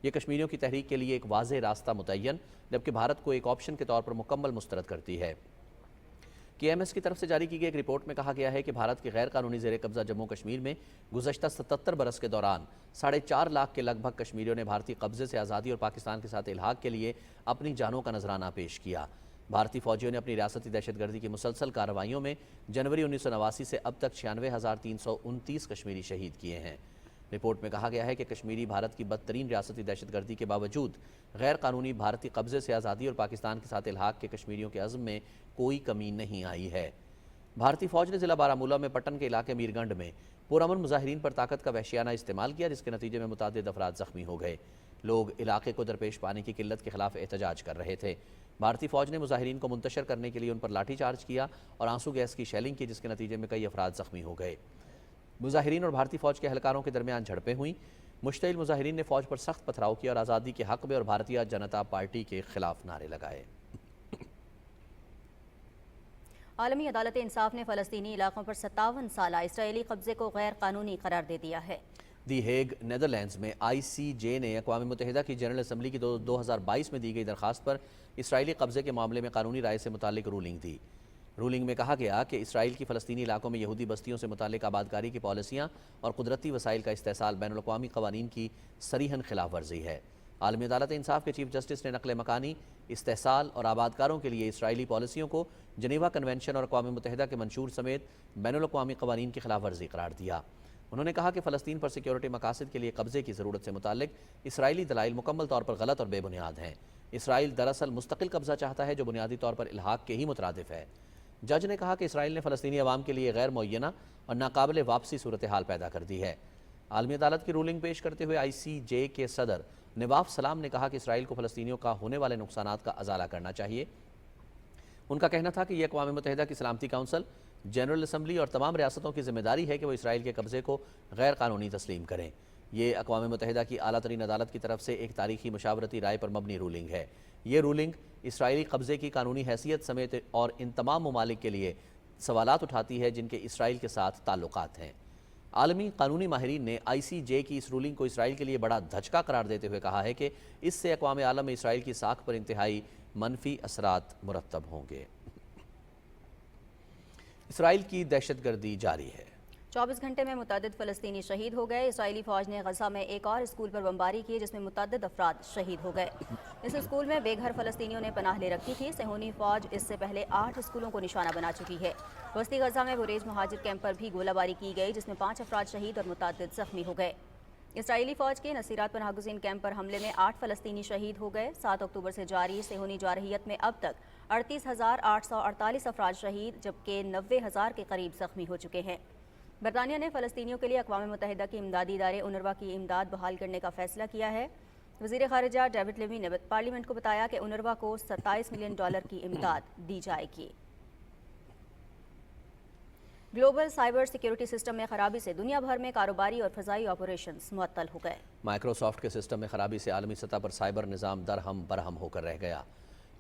[SPEAKER 2] یہ کشمیریوں کی تحریک کے لیے ایک واضح راستہ متعین، جبکہ بھارت کو ایک آپشن کے طور پر مکمل مسترد کرتی ہے۔ KMS کی طرف سے جاری کی گئی ایک رپورٹ میں کہا گیا ہے کہ بھارت کے غیر قانونی زیر قبضہ جموں کشمیر میں گزشتہ 77 برس کے دوران 4.5 لاکھ کے لگ بھگ کشمیریوں نے بھارتی قبضے سے آزادی اور پاکستان کے ساتھ الحاق کے لیے اپنی جانوں کا نذرانہ پیش کیا۔ بھارتی فوجیوں نے اپنی ریاستی دہشت گردی کی مسلسل کارروائیوں میں جنوری 1989 سے اب تک 96,329 کشمیری شہید کیے ہیں۔ رپورٹ میں کہا گیا ہے کہ کشمیری بھارت کی بدترین ریاستی دہشت گردی کے باوجود غیر قانونی بھارتی قبضے سے آزادی اور پاکستان کے ساتھ الحاق کے کشمیریوں کے عزم میں کوئی کمی نہیں آئی ہے۔ بھارتی فوج نے ضلع بارہمولہ میں پٹن کے علاقے میرگنڈ میں پرامن مظاہرین پر طاقت کا وحشیانہ استعمال کیا، جس کے نتیجے میں متعدد افراد زخمی ہو گئے۔ لوگ علاقے کو درپیش پانی کی قلت کے خلاف احتجاج کر رہے تھے۔ بھارتی فوج نے مظاہرین کو منتشر کرنے کے لیے ان پر لاٹھی چارج کیا اور آنسو گیس کی شیلنگ کی، جس کے نتیجے میں کئی افراد زخمی ہو گئے۔ مظاہرین اور بھارتی فوج کے اہلکاروں کے درمیان جھڑپیں ہوئیں۔ مشتعل مظاہرین نے فوج پر سخت پتھراؤ کیا اور آزادی کے حق میں اور بھارتیہ جنتا پارٹی کے خلاف نعرے لگائے۔
[SPEAKER 1] عالمی عدالت انصاف نے فلسطینی علاقوں پر 57 سالہ اسرائیلی قبضے کو غیر قانونی قرار دے دیا ہے۔
[SPEAKER 2] دی ہیگ نیدرلینڈز میں ICJ نے اقوام متحدہ کی جنرل اسمبلی کی 2022 میں دی گئی درخواست پر اسرائیلی قبضے کے معاملے میں قانونی رائے سے متعلق رولنگ دی۔ رولنگ میں کہا گیا کہ اسرائیل کی فلسطینی علاقوں میں یہودی بستیوں سے متعلق آبادکاری کی پالیسیاں اور قدرتی وسائل کا استحصال بین الاقوامی قوانین کی صریحاً خلاف ورزی ہے۔ عالمی عدالت انصاف کے چیف جسٹس نے نقل مکانی، استحصال اور آبادکاروں کے لیے اسرائیلی پالیسیوں کو جنیوا کنونشن اور اقوام متحدہ کے منشور سمیت بین الاقوامی قوانین کی خلاف ورزی قرار دیا۔ انہوں نے کہا کہ فلسطین پر سیکیورٹی مقاصد کے لیے قبضے کی ضرورت سے متعلق اسرائیلی دلائل مکمل طور پر غلط اور بے بنیاد ہیں۔ اسرائیل دراصل مستقل قبضہ چاہتا ہے جو بنیادی طور پر الحاق کے ہی مترادف ہے۔ جج نے کہا کہ اسرائیل نے فلسطینی عوام کے لیے غیر معینہ اور ناقابل واپسی صورتحال پیدا کر دی ہے۔ عالمی عدالت کی رولنگ پیش کرتے ہوئے ICJ کے صدر نواف سلام نے کہا کہ اسرائیل کو فلسطینیوں کا ہونے والے نقصانات کا ازالہ کرنا چاہیے۔ ان کا کہنا تھا کہ یہ اقوام متحدہ کی سلامتی کونسل، جنرل اسمبلی اور تمام ریاستوں کی ذمہ داری ہے کہ وہ اسرائیل کے قبضے کو غیر قانونی تسلیم کریں۔ یہ اقوام متحدہ کی اعلیٰ ترین عدالت کی طرف سے ایک تاریخی مشاورتی رائے پر مبنی رولنگ ہے۔ یہ رولنگ اسرائیلی قبضے کی قانونی حیثیت سمیت اور ان تمام ممالک کے لیے سوالات اٹھاتی ہے جن کے اسرائیل کے ساتھ تعلقات ہیں۔ عالمی قانونی ماہرین نے ICJ کی اس رولنگ کو اسرائیل کے لیے بڑا دھچکا قرار دیتے ہوئے کہا ہے کہ اس سے اقوام عالم میں اسرائیل کی ساکھ پر انتہائی منفی اثرات مرتب ہوں گے۔ اسرائیل کی دہشت گردی جاری ہے۔
[SPEAKER 1] 24 گھنٹے میں متعدد فلسطینی شہید ہو گئے۔ اسرائیلی فوج نے غزہ میں ایک اور اسکول پر بمباری کی جس میں متعدد افراد شہید ہو گئے۔ اس اسکول میں بے گھر فلسطینیوں نے پناہ لے رکھی تھی۔ صہیونی فوج اس سے پہلے 8 اسکولوں کو نشانہ بنا چکی ہے۔ وسطی غزہ میں بریج مہاجر کیمپ پر بھی گولہ باری کی گئی جس میں 5 افراد شہید اور متعدد زخمی ہو گئے۔ اسرائیلی فوج کے نصیرات پناہ گزین کیمپ پر حملے میں 8 فلسطینی شہید ہو گئے۔ 7 اکتوبر سے جاری صہیونی جارحیت میں اب تک 38,848 افراد شہید جبکہ 90,000 کے قریب زخمی ہو چکے ہیں۔ برطانیہ نے فلسطینیوں کے لیے اقوام متحدہ کی امدادی ادارے اونروا کی امداد بحال کرنے کا فیصلہ کیا ہے۔ وزیر خارجہ ڈیوڈ لیوی نے پارلیمنٹ کو بتایا کہ اونروا کو $27 ملین کی امداد دی جائے گی۔ گلوبل سائبر سیکیورٹی سسٹم میں خرابی سے دنیا بھر میں کاروباری اور فضائی آپریشنز معطل ہو گئے۔
[SPEAKER 2] مائیکروسافٹ کے سسٹم میں خرابی سے عالمی سطح پر سائبر نظام درہم برہم ہو کر رہ گیا۔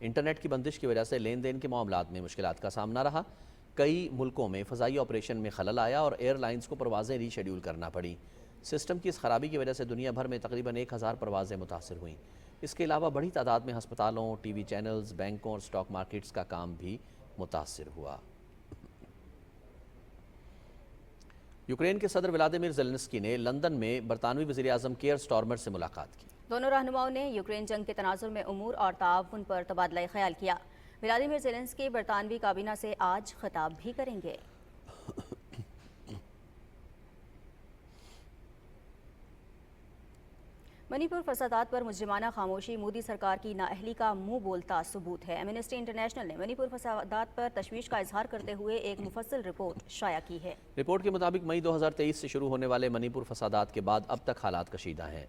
[SPEAKER 2] انٹرنیٹ کی بندش کی وجہ سے لین دین کے معاملات میں مشکلات کا سامنا رہا۔ کئی ملکوں میں فضائی آپریشن میں خلل آیا اور ایئر لائنز کو پروازیں ری شیڈول کرنا پڑی۔ سسٹم کی اس خرابی کی وجہ سے دنیا بھر میں تقریباً 1000 پروازیں متاثر ہوئیں۔ اس کے علاوہ بڑی تعداد میں ہسپتالوں، ٹی وی چینلز، بینکوں اور سٹاک مارکیٹس کا کام بھی متاثر ہوا۔ یوکرین کے صدر ولادیمیر زیلنسکی نے لندن میں برطانوی وزیر اعظم کیئر سٹارمر سے ملاقات کی۔
[SPEAKER 1] دونوں رہنماؤں نے یوکرین جنگ کے تناظر میں امور اور تعاون پر تبادلہ خیال کیا۔ ولادیمیر زیلنسکی برطانوی کابینہ سے آج خطاب بھی کریں گے۔ منی پور فسادات پر مجرمانہ خاموشی مودی سرکار کی نااہلی کا منہ بولتا ثبوت ہے۔ ایمنسٹی انٹرنیشنل نے منی پور فسادات پر تشویش کا اظہار کرتے ہوئے ایک مفصل رپورٹ شائع کی ہے۔
[SPEAKER 2] رپورٹ کے مطابق مئی 2023 سے شروع ہونے والے منی پور فسادات کے بعد اب تک حالات کشیدہ ہیں۔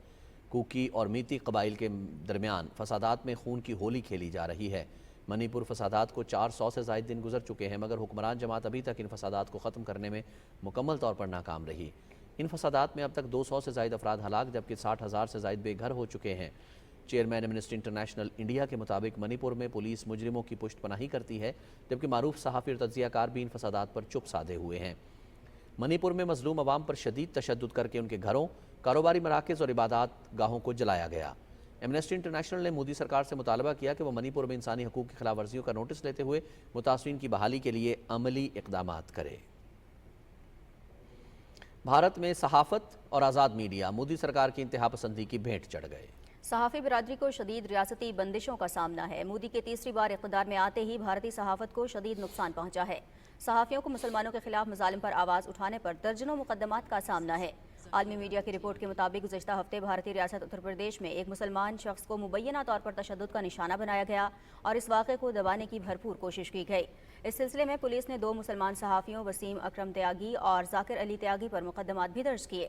[SPEAKER 2] کوکی اور میتی قبائل کے درمیان فسادات میں خون کی ہولی کھیلی جا رہی ہے۔ منی پور فسادات کو 400 سے زائد دن گزر چکے ہیں مگر حکمران جماعت ابھی تک ان فسادات کو ختم کرنے میں مکمل طور پر ناکام رہی۔ ان فسادات میں اب تک 200 سے زائد افراد ہلاک جبکہ 60,000 سے زائد بے گھر ہو چکے ہیں۔ چیئرمین ایمنسٹی انٹرنیشنل انڈیا کے مطابق منی پور میں پولیس مجرموں کی پشت پناہی کرتی ہے جبکہ معروف صحافی اور تجزیہ کار بھی ان فسادات پر چپ سادھے ہوئے ہیں۔ منی پور میں مظلوم عوام پر شدید تشدد کر کے ان کے گھروں، کاروباری مراکز اور عبادات گاہوں کو جلایا گیا۔ ایمنسٹی انٹرنیشنل نے مودی سرکار سے مطالبہ کیا کہ وہ منی پور میں انسانی حقوق کی خلاف ورزیوں کا نوٹس لیتے ہوئے متاثرین کی بحالی کے لیے عملی اقدامات کرے۔ بھارت میں صحافت اور آزاد میڈیا مودی سرکار کی انتہا پسندی کی بھیٹ چڑھ گئے۔
[SPEAKER 1] صحافی برادری کو شدید ریاستی بندشوں کا سامنا ہے۔ مودی کے تیسری بار اقتدار میں آتے ہی بھارتی صحافت کو شدید نقصان پہنچا ہے۔ صحافیوں کو مسلمانوں کے خلاف مظالم پر آواز اٹھانے پر درجنوں مقدمات کا سامنا ہے۔ عالمی میڈیا کی رپورٹ کے مطابق گزشتہ ہفتے بھارتی ریاست اتر پردیش میں ایک مسلمان شخص کو مبینہ طور پر تشدد کا نشانہ بنایا گیا اور اس واقعے کو دبانے کی بھرپور کوشش کی گئی۔ اس سلسلے میں پولیس نے 2 مسلمان صحافیوں وسیم اکرم تیاگی اور ذاکر علی تیاگی پر مقدمات بھی درج کیے۔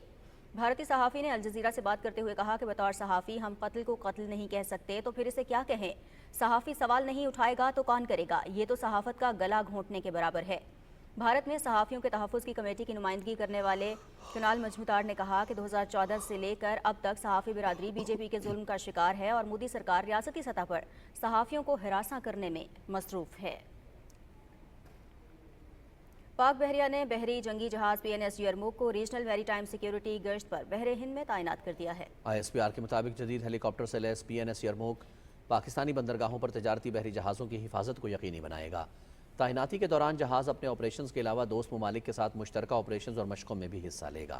[SPEAKER 1] بھارتی صحافی نے الجزیرہ سے بات کرتے ہوئے کہا کہ بطور صحافی ہم قتل کو قتل نہیں کہہ سکتے تو پھر اسے کیا کہیں؟ صحافی سوال نہیں اٹھائے گا تو کون کرے گا؟ یہ تو صحافت کا گلا گھونٹنے کے برابر ہے۔ بھارت میں صحافیوں کے تحفظ کی کمیٹی کی نمائندگی کرنے والے کنال مجموعدار نے کہا کہ 2014 سے لے کر اب تک صحافی برادری بی جے پی کے ظلم کا شکار ہے اور مودی سرکار ریاستی سطح پر صحافیوں کو ہراساں کرنے میں مصروف ہے۔ پاک بحریہ نے بحری جنگی جہاز PNS یرموک کو ریجنل میری ٹائم سیکیورٹی گشت پر بحر ہند میں تعینات کر دیا ہے۔
[SPEAKER 2] ISPR کے مطابق جدید ہیلی کاپٹر سے لیس PNS یرموک پاکستانی بندرگاہوں پر تجارتی بحری جہازوں کی حفاظت کو یقینی بنائے گا۔ تعیناتی کے دوران جہاز اپنے آپریشنز کے علاوہ دوست ممالک کے ساتھ مشترکہ آپریشنز اور مشقوں میں بھی حصہ لے گا۔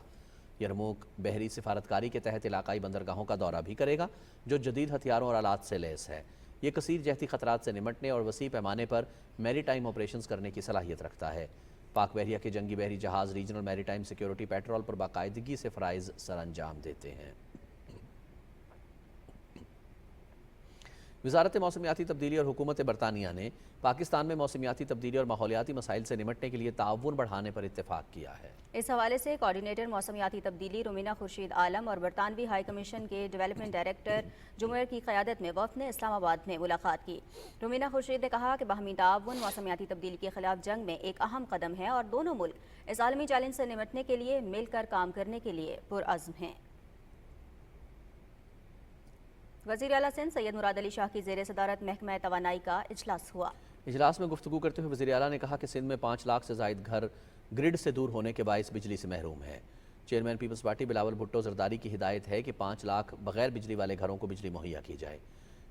[SPEAKER 2] یرموک بحری سفارتکاری کے تحت علاقائی بندرگاہوں کا دورہ بھی کرے گا جو جدید ہتھیاروں اور آلات سے لیس ہے۔ یہ کثیر جہتی خطرات سے نمٹنے اور وسیع پیمانے پر میری ٹائم آپریشنز کرنے کی صلاحیت رکھتا ہے۔ پاک بحریہ کے جنگی بحری جہاز ریجنل میری ٹائم سیکیورٹی پیٹرول پر باقاعدگی سے فرائض سر انجام دیتے ہیں۔ وزارت موسمیاتی تبدیلی اور حکومت برطانیہ نے پاکستان میں موسمیاتی تبدیلی اور ماحولیاتی مسائل سے نمٹنے کے لیے تعاون بڑھانے پر اتفاق کیا ہے۔
[SPEAKER 1] اس حوالے سے کوارڈینیٹر موسمیاتی تبدیلی رومینہ خورشید عالم اور برطانوی ہائی کمیشن کے ڈیولپمنٹ ڈائریکٹر جمعر کی قیادت میں وفد نے اسلام آباد میں ملاقات کی۔ رومینہ خورشید نے کہا کہ باہمی تعاون موسمیاتی تبدیلی کے خلاف جنگ میں ایک اہم قدم ہے اور دونوں ملک اس عالمی چیلنج سے نمٹنے کے لیے مل کر کام کرنے کے لیے پرعزم ہیں۔ وزیر اعلیٰ سندھ سید مراد علی شاہ کی زیر صدارت محکمہ توانائی کا اجلاس ہوا۔
[SPEAKER 2] اجلاس میں گفتگو کرتے ہوئے وزیر اعلیٰ نے کہا کہ سندھ میں 5 لاکھ سے زائد گھر گرڈ سے دور ہونے کے باعث بجلی سے محروم ہے۔ Chairman peoples party Bilawal Bhutto Zardari کی ہدایت ہے کہ 5 لاکھ بغیر بجلی والے گھروں کو بجلی مہیا کی جائے۔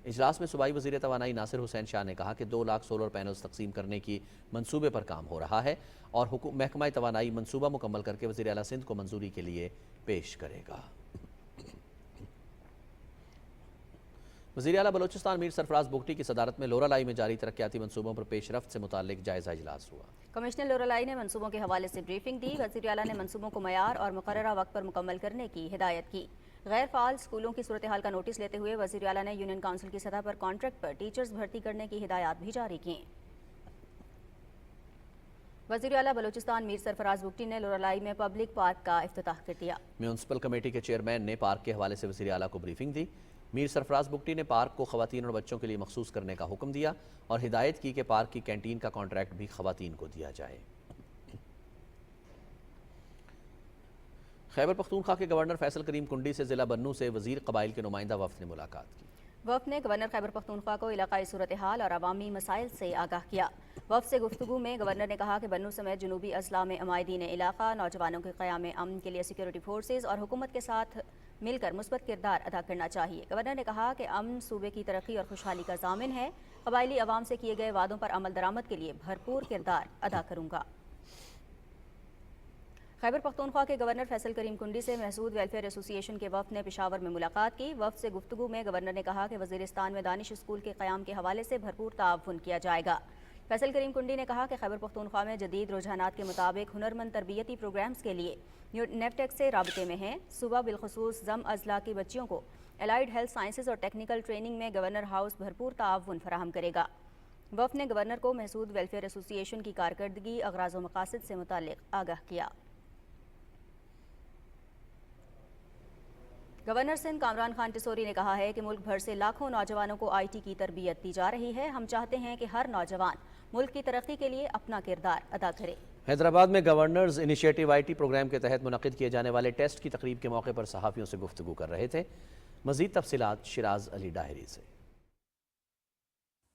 [SPEAKER 2] اجلاس میں صوبائی وزیر توانائی ناصر حسین شاہ نے کہا کہ 2 لاکھ سولر پینلز تقسیم کرنے کی منصوبے پر کام ہو رہا ہے اور محکمہ توانائی منصوبہ مکمل کر کے وزیر اعلیٰ سندھ کو منظوری کے لیے پیش کرے گا۔ وزیر اعلیٰ بلوچستان میر سرفراز بگٹی کی صدارت میں لورالائی میں جاری ترقیاتی منصوبوں پر پیش رفت سے متعلق جائزہ اجلاس ہوا۔
[SPEAKER 1] کمشنر لورالائی نے منصوبوں کے حوالے سے بریفنگ دی۔ وزیر اعلیٰ نے منصوبوں کو معیار اور مقررہ وقت پر مکمل کرنے کی ہدایت کی۔ غیر فعال اسکولوں کی صورتحال کا نوٹس لیتے ہوئے وزیر اعلیٰ نے یونین کونسل کی سطح پر کانٹریکٹ پر ٹیچرز بھرتی کرنے کی ہدایات بھی جاری کیں۔ وزیر اعلیٰ بلوچستان میر سرفراز بگٹی نے لورالائی میں پبلک پارک کا افتتاح کر دیا۔
[SPEAKER 2] میونسپل کمیٹی کے چیئرمین نے پارک کے حوالے سے وزیر اعلیٰ کو بریفنگ دی۔ میر سرفراز بگٹی نے پارک کو خواتین اور بچوں کے لیے مخصوص کرنے کا حکم دیا اور ہدایت کی کہ پارک کی کینٹین کا کانٹریکٹ بھی خواتین کو دیا جائے۔ خیبر پختونخوا کے گورنر فیصل کریم کنڈی سے ضلع بنوں سے وزیر قبائل کے نمائندہ وفد نے ملاقات کی۔
[SPEAKER 1] وفد نے گورنر خیبر پختونخوا کو علاقائی صورتحال اور عوامی مسائل سے آگاہ کیا۔ وفد سے گفتگو میں گورنر نے کہا کہ بنوں سمیت جنوبی اضلاع میں عمائدین علاقہ نوجوانوں کے قیام امن کے لیے سیکیورٹی فورسز اور حکومت کے ساتھ مل کر مثبت کردار ادا کرنا چاہیے۔ گورنر نے کہا کہ امن صوبے کی ترقی اور خوشحالی کا ضامن ہے۔ قبائلی عوام سے کیے گئے وعدوں پر عمل درآمد کے لیے بھرپور کردار ادا کروں گا۔ خیبر پختونخوا کے گورنر فیصل کریم کنڈی سے محسود ویلفیئر ایسوسی ایشن کے وفد نے پشاور میں ملاقات کی۔ وفد سے گفتگو میں گورنر نے کہا کہ وزیرستان میں دانش اسکول کے قیام کے حوالے سے بھرپور تعاون کیا جائے گا۔ فیصل کریم کنڈی نے کہا کہ خیبر پختونخوا میں جدید رجحانات کے مطابق ہنرمند تربیتی پروگرامز کے لیے نیفٹیک سے رابطے میں ہیں۔ صوبہ بالخصوص ضم اضلاع کی بچیوں کو الائیڈ ہیلتھ سائنسز اور ٹیکنیکل ٹریننگ میں گورنر ہاؤس بھرپور تعاون فراہم کرے گا۔ وفد نے گورنر کو محسود ویلفیئر ایسوسی ایشن کی کارکردگی، اغراض و مقاصد سے متعلق آگاہ کیا۔ گورنر سندھ کامران خان ٹسوری نے کہا ہے کہ ملک بھر سے لاکھوں نوجوانوں کو IT کی تربیت دی جا رہی ہے۔ ہم چاہتے ہیں کہ ہر نوجوان ملک کی ترقی کے لیے اپنا کردار ادا کرے۔
[SPEAKER 2] حیدرآباد میں گورنرز انیشیٹو IT پروگرام کے تحت منعقد کیے جانے والے ٹیسٹ کی تقریب کے موقع پر صحافیوں سے گفتگو کر رہے تھے۔ مزید تفصیلات شیراز علی ڈاہری سے۔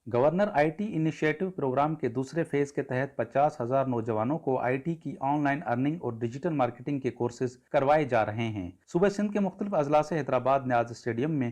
[SPEAKER 11] گورنر IT انیشیٹو پروگرام کے دوسرے فیز کے تحت 50,000 نوجوانوں کو IT کی آن لائن ارننگ اور ڈیجیٹل مارکیٹنگ کے کورسز کروائے جا رہے ہیں۔ صوبہ سندھ کے مختلف اضلاع سے حیدرآباد نیاز اسٹیڈیم میں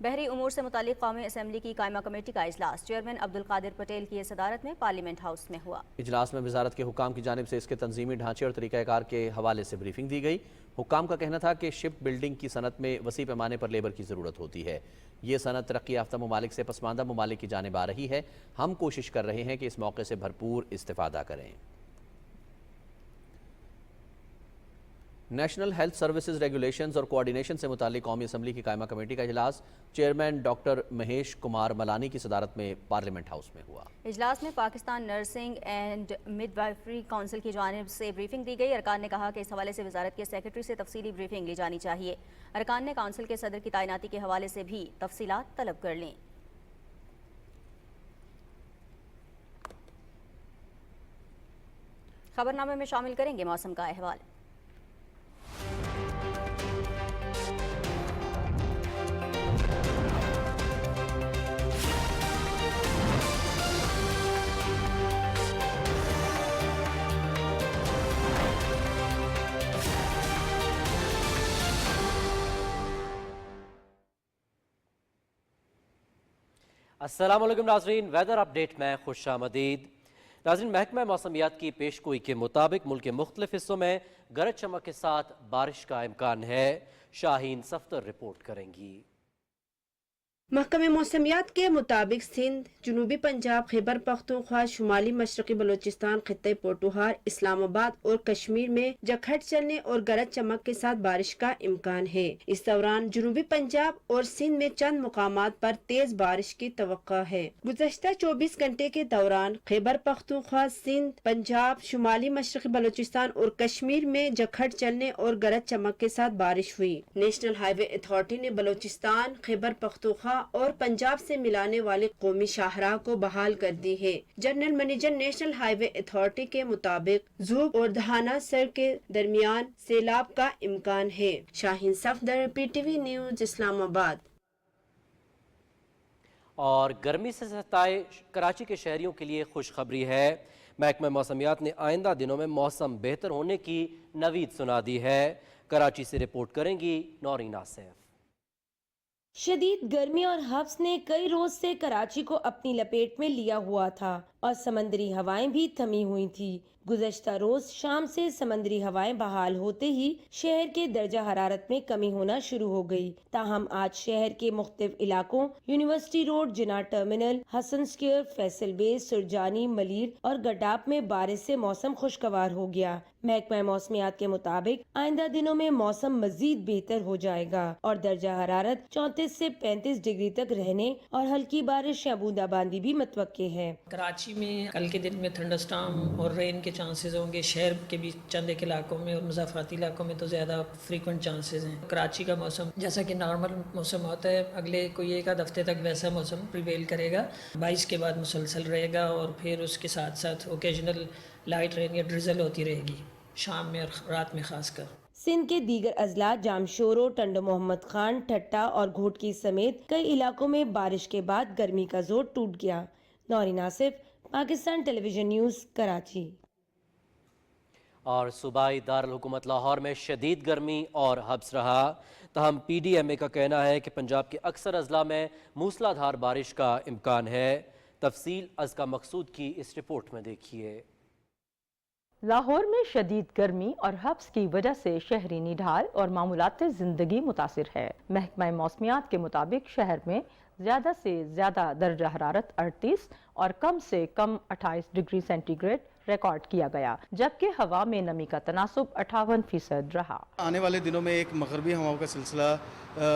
[SPEAKER 1] بحری امور سے متعلق قومی اسمبلی کی قائمہ کمیٹی کا اجلاس چیئرمین عبدالقادر پٹیل کی صدارت میں پارلیمنٹ ہاؤس میں ہوا۔
[SPEAKER 2] اجلاس میں وزارت کے حکام کی جانب سے اس کے تنظیمی ڈھانچے اور طریقہ کار کے حوالے سے بریفنگ دی گئی۔ حکام کا کہنا تھا کہ شپ بلڈنگ کی صنعت میں وسیع پیمانے پر لیبر کی ضرورت ہوتی ہے۔ یہ صنعت ترقی یافتہ ممالک سے پسماندہ ممالک کی جانب آ رہی ہے۔ ہم کوشش کر رہے ہیں کہ اس موقع سے بھرپور استفادہ کریں۔ نیشنل ہیلتھ سروسز ریگولیشنز اور کوارڈینیشن سے متعلق قومی اسمبلی کی قائمہ کمیٹی کا اجلاس چیئرمین ڈاکٹر مہیش کمار ملانی کی صدارت میں پارلیمنٹ ہاؤس میں ہوا۔
[SPEAKER 1] اجلاس میں Pakistan nursing and midwifery council کی جانب سے بریفنگ دی گئی۔ ارکان نے کہا کہ اس حوالے سے وزارت کے سیکرٹری سے تفصیلی بریفنگ لی جانی چاہیے۔ ارکان نے کونسل کے صدر کی تعیناتی کے حوالے سے بھی تفصیلات طلب کر لیں۔ خبرنامے میں شامل کریں گے موسم کا احوال۔
[SPEAKER 12] السلام علیکم ناظرین، ویدر اپڈیٹ میں خوش آمدید۔ ناظرین، محکمہ موسمیات کی پیشگوئی کے مطابق ملک کے مختلف حصوں میں گرج چمک کے ساتھ بارش کا امکان ہے۔ شاہین صفدر رپورٹ کریں گی۔
[SPEAKER 13] محکمہ موسمیات کے مطابق سندھ، جنوبی پنجاب، خیبر پختونخوا، شمالی مشرقی بلوچستان، خطہ پوٹوہار، اسلام آباد اور کشمیر میں جھکھٹ چلنے اور گرج چمک کے ساتھ بارش کا امکان ہے۔ اس دوران جنوبی پنجاب اور سندھ میں چند مقامات پر تیز بارش کی توقع ہے۔ گزشتہ 24 گھنٹے کے دوران خیبر پختونخوا، سندھ، پنجاب، شمالی مشرقی بلوچستان اور کشمیر میں جھکھٹ چلنے اور گرج چمک کے ساتھ بارش ہوئی۔ نیشنل ہائی وے اتھارٹی نے بلوچستان، خیبر پختونخوا اور پنجاب سے ملانے والے قومی شاہراہ کو بحال کر دی ہے۔ جنرل منیجر نیشنل ہائی وے اتھارٹی کے مطابق زوب اور دہانا سر کے درمیان سیلاب کا امکان ہے۔ Shaheen Safdar, P T V news, Islamabad.
[SPEAKER 12] اور گرمی سے ستائے کراچی کے شہریوں کے لیے خوشخبری ہے۔ محکمہ موسمیات نے آئندہ دنوں میں موسم بہتر ہونے کی نوید سنا دی ہے۔ کراچی سے رپورٹ کریں گی نورین آصف۔
[SPEAKER 14] شدید گرمی اور حبس نے کئی روز سے کراچی کو اپنی لپیٹ میں لیا ہوا تھا اور سمندری ہوائیں بھی تھمی ہوئی تھی۔ گزشتہ روز شام سے سمندری ہوائیں بحال ہوتے ہی شہر کے درجہ حرارت میں کمی ہونا شروع ہو گئی۔ تاہم آج شہر کے مختلف علاقوں یونیورسٹی روڈ، جناح ٹرمینل، حسن سکوئر، فیصل بیس، سرجانی، ملیر اور گڈاپ میں بارش سے موسم خوشگوار ہو گیا۔ محکمہ موسمیات کے مطابق آئندہ دنوں میں موسم مزید بہتر ہو جائے گا اور درجہ حرارت 34 سے 35 ڈگری تک رہنے اور ہلکی بارش یا بوندا باندی بھی متوقع ہے۔
[SPEAKER 15] کراچی میں کل کے دن میں تھنڈر اسٹارم اور رین کے چانسز ہوں گے۔ شہر کے بھی چند ایک علاقوں میں اور مضافاتی علاقوں میں تو زیادہ فریکوینٹ چانسز ہیں۔ کراچی کا موسم جیسا کہ نارمل موسم ہوتا ہے اگلے کوئی ایک آدھ ہفتے تک ویسا موسم پریویل کرے گا۔ 22 کے بعد مسلسل رہے گا اور پھر اس کے ساتھ ساتھ اوکیجنل لائٹ رین یا ڈریزل ہوتی رہے گی شام میں اور رات میں خاص کر۔
[SPEAKER 14] سندھ کے دیگر اضلاع جامشورو، ٹنڈو محمد خان، ٹھٹا اور گھوٹکی سمیت کئی علاقوں میں بارش کے بعد گرمی کا زور ٹوٹ گیا۔ نورین آصف، پاکستان ٹیلی ویژن نیوز، کراچی۔
[SPEAKER 12] اور صوبائی دارالحکومت لاہور میں شدید گرمی اور حبس رہا۔ تاہم پی ڈی ایم اے کا کہنا ہے کہ پنجاب کے اکثر اضلاع میں موسلا دھار بارش کا امکان ہے۔ تفصیل ازکا مقصود کی اس رپورٹ میں دیکھیے۔
[SPEAKER 16] لاہور میں شدید گرمی اور حبس کی وجہ سے شہری نڈھال اور معمولات زندگی متاثر ہے۔ محکمہ موسمیات کے مطابق شہر میں زیادہ سے زیادہ درجہ حرارت 38 اور کم سے کم 28 ڈگری سینٹی گریڈ ریکارڈ کیا گیا، جبکہ ہوا میں نمی کا تناسب 58% رہا۔
[SPEAKER 17] آنے والے دنوں میں ایک مغربی ہواؤں کا سلسلہ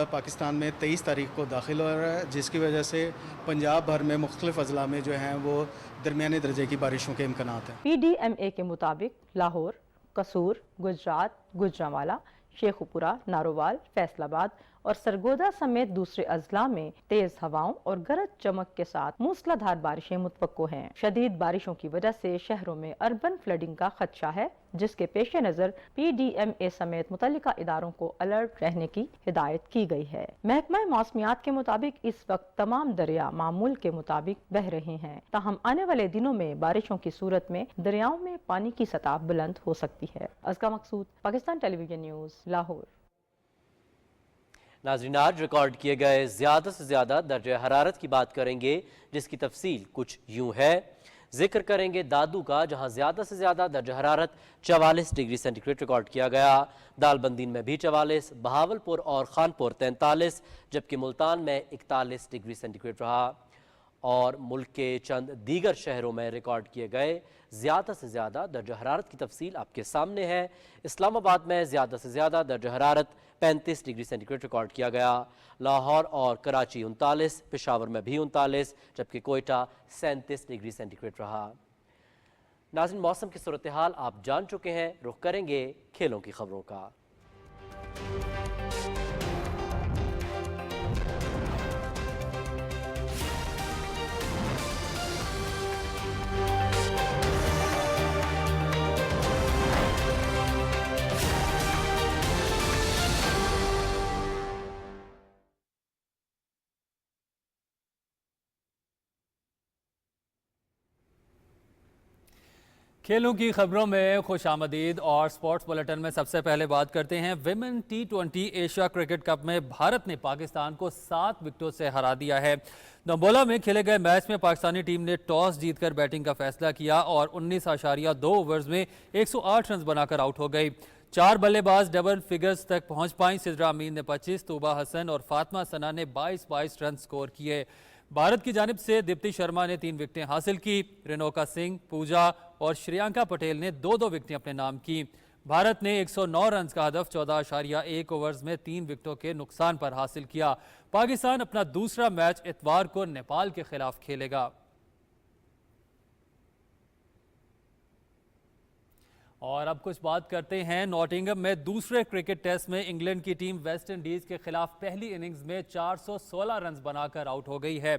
[SPEAKER 17] پاکستان میں 23 تاریخ کو داخل ہو رہا ہے، جس کی وجہ سے پنجاب بھر میں مختلف اضلاع میں جو ہیں وہ درمیانے درجے کی بارشوں کے امکانات ہیں۔
[SPEAKER 16] پی ڈی ایم اے کے مطابق لاہور، قصور، گجرات، گوجرانوالا، شیخوپورہ، نارووال، فیصل آباد اور سرگودا سمیت دوسرے اضلاع میں تیز ہواؤں اور گرج چمک کے ساتھ موسلا دھار بارشیں متوقع ہیں۔ شدید بارشوں کی وجہ سے شہروں میں اربن فلڈنگ کا خدشہ ہے، جس کے پیش نظر پی ڈی ایم اے سمیت متعلقہ اداروں کو الرٹ رہنے کی ہدایت کی گئی ہے۔ محکمہ موسمیات کے مطابق اس وقت تمام دریا معمول کے مطابق بہہ رہے ہیں، تاہم آنے والے دنوں میں بارشوں کی صورت میں دریاؤں میں پانی کی سطح بلند ہو سکتی ہے۔ ازکا مقصود، پاکستان ٹیلی ویژن نیوز، لاہور۔
[SPEAKER 12] ناظرین آج ریکارڈ کیے گئے زیادہ سے زیادہ درجہ حرارت کی بات کریں گے، جس کی تفصیل کچھ یوں ہے۔ ذکر کریں گے دادو کا، جہاں زیادہ سے زیادہ درجہ حرارت 44 ڈگری سینٹی گریڈ ریکارڈ کیا گیا۔ دال بندین میں بھی 44، بہاولپور اور خانپور 43، جبکہ ملتان میں 41 ڈگری سینٹی گریڈ رہا۔ اور ملک کے چند دیگر شہروں میں ریکارڈ کیے گئے زیادہ سے زیادہ درجہ حرارت کی تفصیل آپ کے سامنے ہے۔ اسلام آباد میں زیادہ سے زیادہ درجہ حرارت 35 ڈگری سینٹی گریڈ ریکارڈ کیا گیا۔ لاہور اور کراچی 39، پشاور میں بھی 39، جبکہ کوئٹہ 37 ڈگری سینٹی گریڈ رہا۔ ناظرین موسم کی صورتحال آپ جان چکے ہیں، رخ کریں گے کھیلوں کی خبروں کا۔
[SPEAKER 18] کھیلوں کی خبروں میں خوش آمدید، اور سپورٹس بلیٹن میں سب سے پہلے بات کرتے ہیں women T20 Asia cricket cup میں بھارت نے پاکستان کو 7 وکٹوں سے ہرا دیا ہے۔ دمبولا میں کھیلے گئے میچ میں پاکستانی ٹیم نے ٹاس جیت کر بیٹنگ کا فیصلہ کیا اور 19.2 اوورز میں 108 رنز بنا کر آؤٹ ہو گئی۔ 4 بلے باز ڈبل فگرز تک پہنچ پائیں۔ سدرا امین نے 25، طوبہ حسن اور فاطمہ ثنا نے 22 رن سکور کیے۔ بھارت کی جانب سے دیپتی شرما نے 3 وکٹیں حاصل کی۔ رینوکا سنگھ، پوجا اور شریانکا پٹیل نے 2 وکٹیں اپنے نام کی۔ بھارت نے 109 رنز کا ہدف 14.1 اوورز میں 3 وکٹوں کے نقصان پر حاصل کیا۔ پاکستان اپنا دوسرا میچ اتوار کو نیپال کے خلاف کھیلے گا۔ اور اب کچھ بات کرتے ہیں ناٹنگھم میں دوسرے کرکٹ ٹیسٹ میں انگلینڈ کی ٹیم ویسٹ انڈیز کے خلاف پہلی اننگز میں 416 رنز بنا کر آؤٹ ہو گئی ہے۔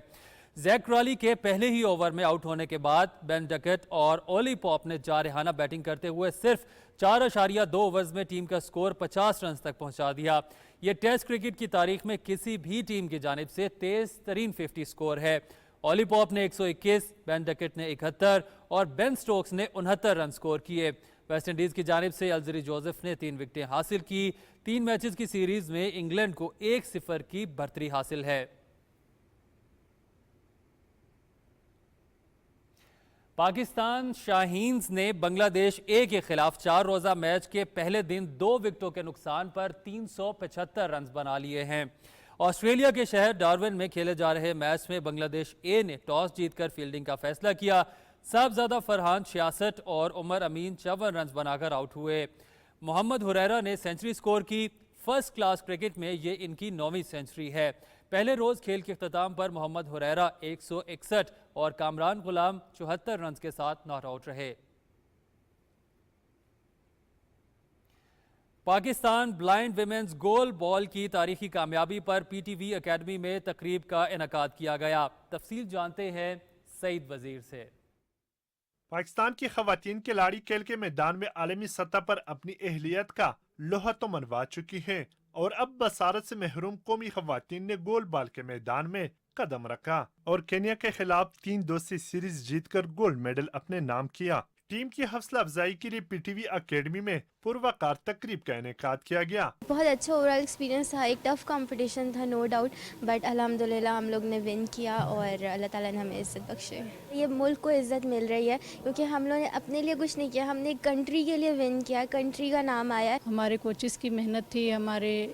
[SPEAKER 18] زیک کرالی کے پہلے ہی اوور میں آؤٹ ہونے کے بعد بین ڈکٹ اور اولی پاپ نے جارحانہ بیٹنگ کرتے ہوئے صرف 4.2 اوورز میں ٹیم کا سکور 50 رنز تک پہنچا دیا۔ یہ ٹیسٹ کرکٹ کی تاریخ میں کسی بھی ٹیم کی جانب سے تیز ترین 50 سکور ہے۔ اولی پاپ نے 121، بین ڈکٹ نے 71 اور بین سٹوکس نے 69 رن سکور کیے۔ ویسٹ انڈیز کی جانب سے الزری جوزف نے 3 وکٹیں حاصل کی۔ 3 میچز کی سیریز میں انگلینڈ کو 1-0 کی برتری حاصل ہے۔ پاکستان شاہینز نے بنگلہ دیش اے کے خلاف 4 روزہ میچ کے پہلے دن 2 وکٹوں کے نقصان پر 375 رنز بنا لیے ہیں۔ آسٹریلیا کے شہر ڈارون میں کھیلے جا رہے میچ میں بنگلہ دیش اے نے ٹاس جیت کر فیلڈنگ کا فیصلہ کیا۔ صاحبزادہ فرحان 66 اور عمر امین 54 رنز بنا کر آؤٹ ہوئے۔ محمد حریرہ نے سینچری سکور کی۔ فرسٹ کلاس کرکٹ میں یہ ان کی 9ویں سینچری ہے۔ پہلے روز کھیل کے اختتام پر محمد حریرہ 161 اور کامران غلام 74 رنز کے ساتھ ناٹ آؤٹ رہے۔ پاکستان بلائنڈ ویمنز گول بال کی تاریخی کامیابی پر PTV اکیڈمی میں تقریب کا انعقاد کیا گیا۔ تفصیل جانتے ہیں سعید وزیر سے۔
[SPEAKER 3] پاکستان کی خواتین کھلاڑی کھیل کے میدان میں عالمی سطح پر اپنی اہلیت کا لوہا تو منوا چکی ہیں، اور اب بصارت سے محروم قومی خواتین نے گول بال کے میدان میں قدم رکھا اور کینیا کے خلاف 3-2 سیریز جیت کر گولڈ میڈل اپنے نام کیا۔ ٹیم کی حوصلہ افزائی کے لیے PTV اکیڈمی میں پروقار تقریب کا انعقاد کیا گیا۔
[SPEAKER 4] بہت اچھا اوورال ایکسپیرینس تھا، ایک ٹف کمپٹیشن تھا نو ڈاؤٹ، بٹ الحمدللہ ہم لوگ نے ون کیا اور اللہ تعالیٰ نے ہمیں عزت بخشے۔ یہ ملک کو عزت مل رہی ہے کیونکہ ہم لوگوں نے اپنے لیے کچھ نہیں کیا، ہم نے کنٹری کے لیے ون کیا، کنٹری کا نام آیا۔
[SPEAKER 19] ہمارے کوچز کی محنت تھی، ہمارے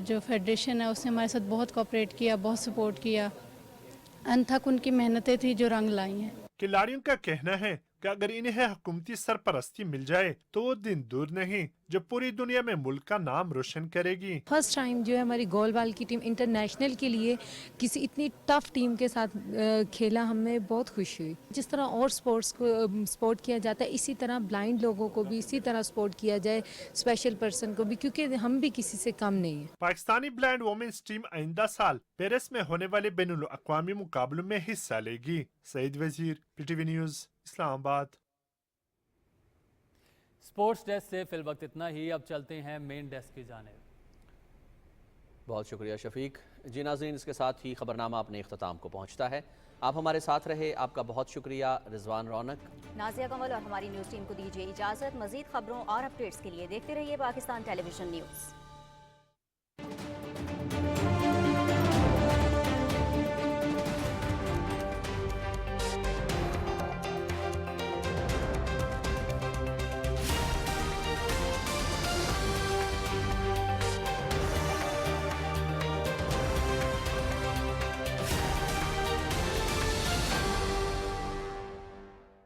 [SPEAKER 19] جو فیڈریشن ہے اس نے ہمارے ساتھ بہت کوآپریٹ کیا، بہت سپورٹ کیا، انتھک ان کی محنتیں تھی جو رنگ لائی ہیں۔
[SPEAKER 3] کھلاڑیوں کا کہنا ہے کہ اگر انہیں حکومتی سرپرستی مل جائے تو وہ دن دور نہیں جو پوری دنیا میں ملک کا نام روشن کرے گی۔
[SPEAKER 5] فرسٹ ٹائم جو ہے ہماری گول بال کی ٹیم انٹرنیشنل کے لیے کسی اتنی ٹف ٹیم کے ساتھ کھیلا، ہمیں بہت خوشی ہوئی۔ جس طرح اور سپورٹس کو سپورٹ کیا جاتا ہے اسی طرح بلائنڈ لوگوں کو بھی اسی طرح سپورٹ کیا جائے، اسپیشل پرسن کو بھی، کیونکہ ہم بھی کسی سے کم نہیں ہیں۔
[SPEAKER 3] پاکستانی بلائنڈ وومنز ٹیم آئندہ سال پیرس میں ہونے والے بین الاقوامی مقابلوں میں حصہ لے گی۔ سعید وزیر، PTV نیوز، اسلام آباد۔
[SPEAKER 18] سپورٹس ڈیسک سے فی الوقت اتنا ہی، اب چلتے ہیں مین ڈیسک کی جانب۔
[SPEAKER 2] بہت شکریہ شفیق۔ جی ناظرین، اس کے ساتھ ہی خبرنامہ اپنے اختتام کو پہنچتا ہے۔ آپ ہمارے ساتھ رہے، آپ کا بہت شکریہ۔ رضوان رونق،
[SPEAKER 1] نازیہ کمل اور ہماری نیوز ٹیم کو دیجیے اجازت۔ مزید خبروں اور اپڈیٹس کے لیے دیکھتے رہیے پاکستان ٹیلی ویژن نیوز۔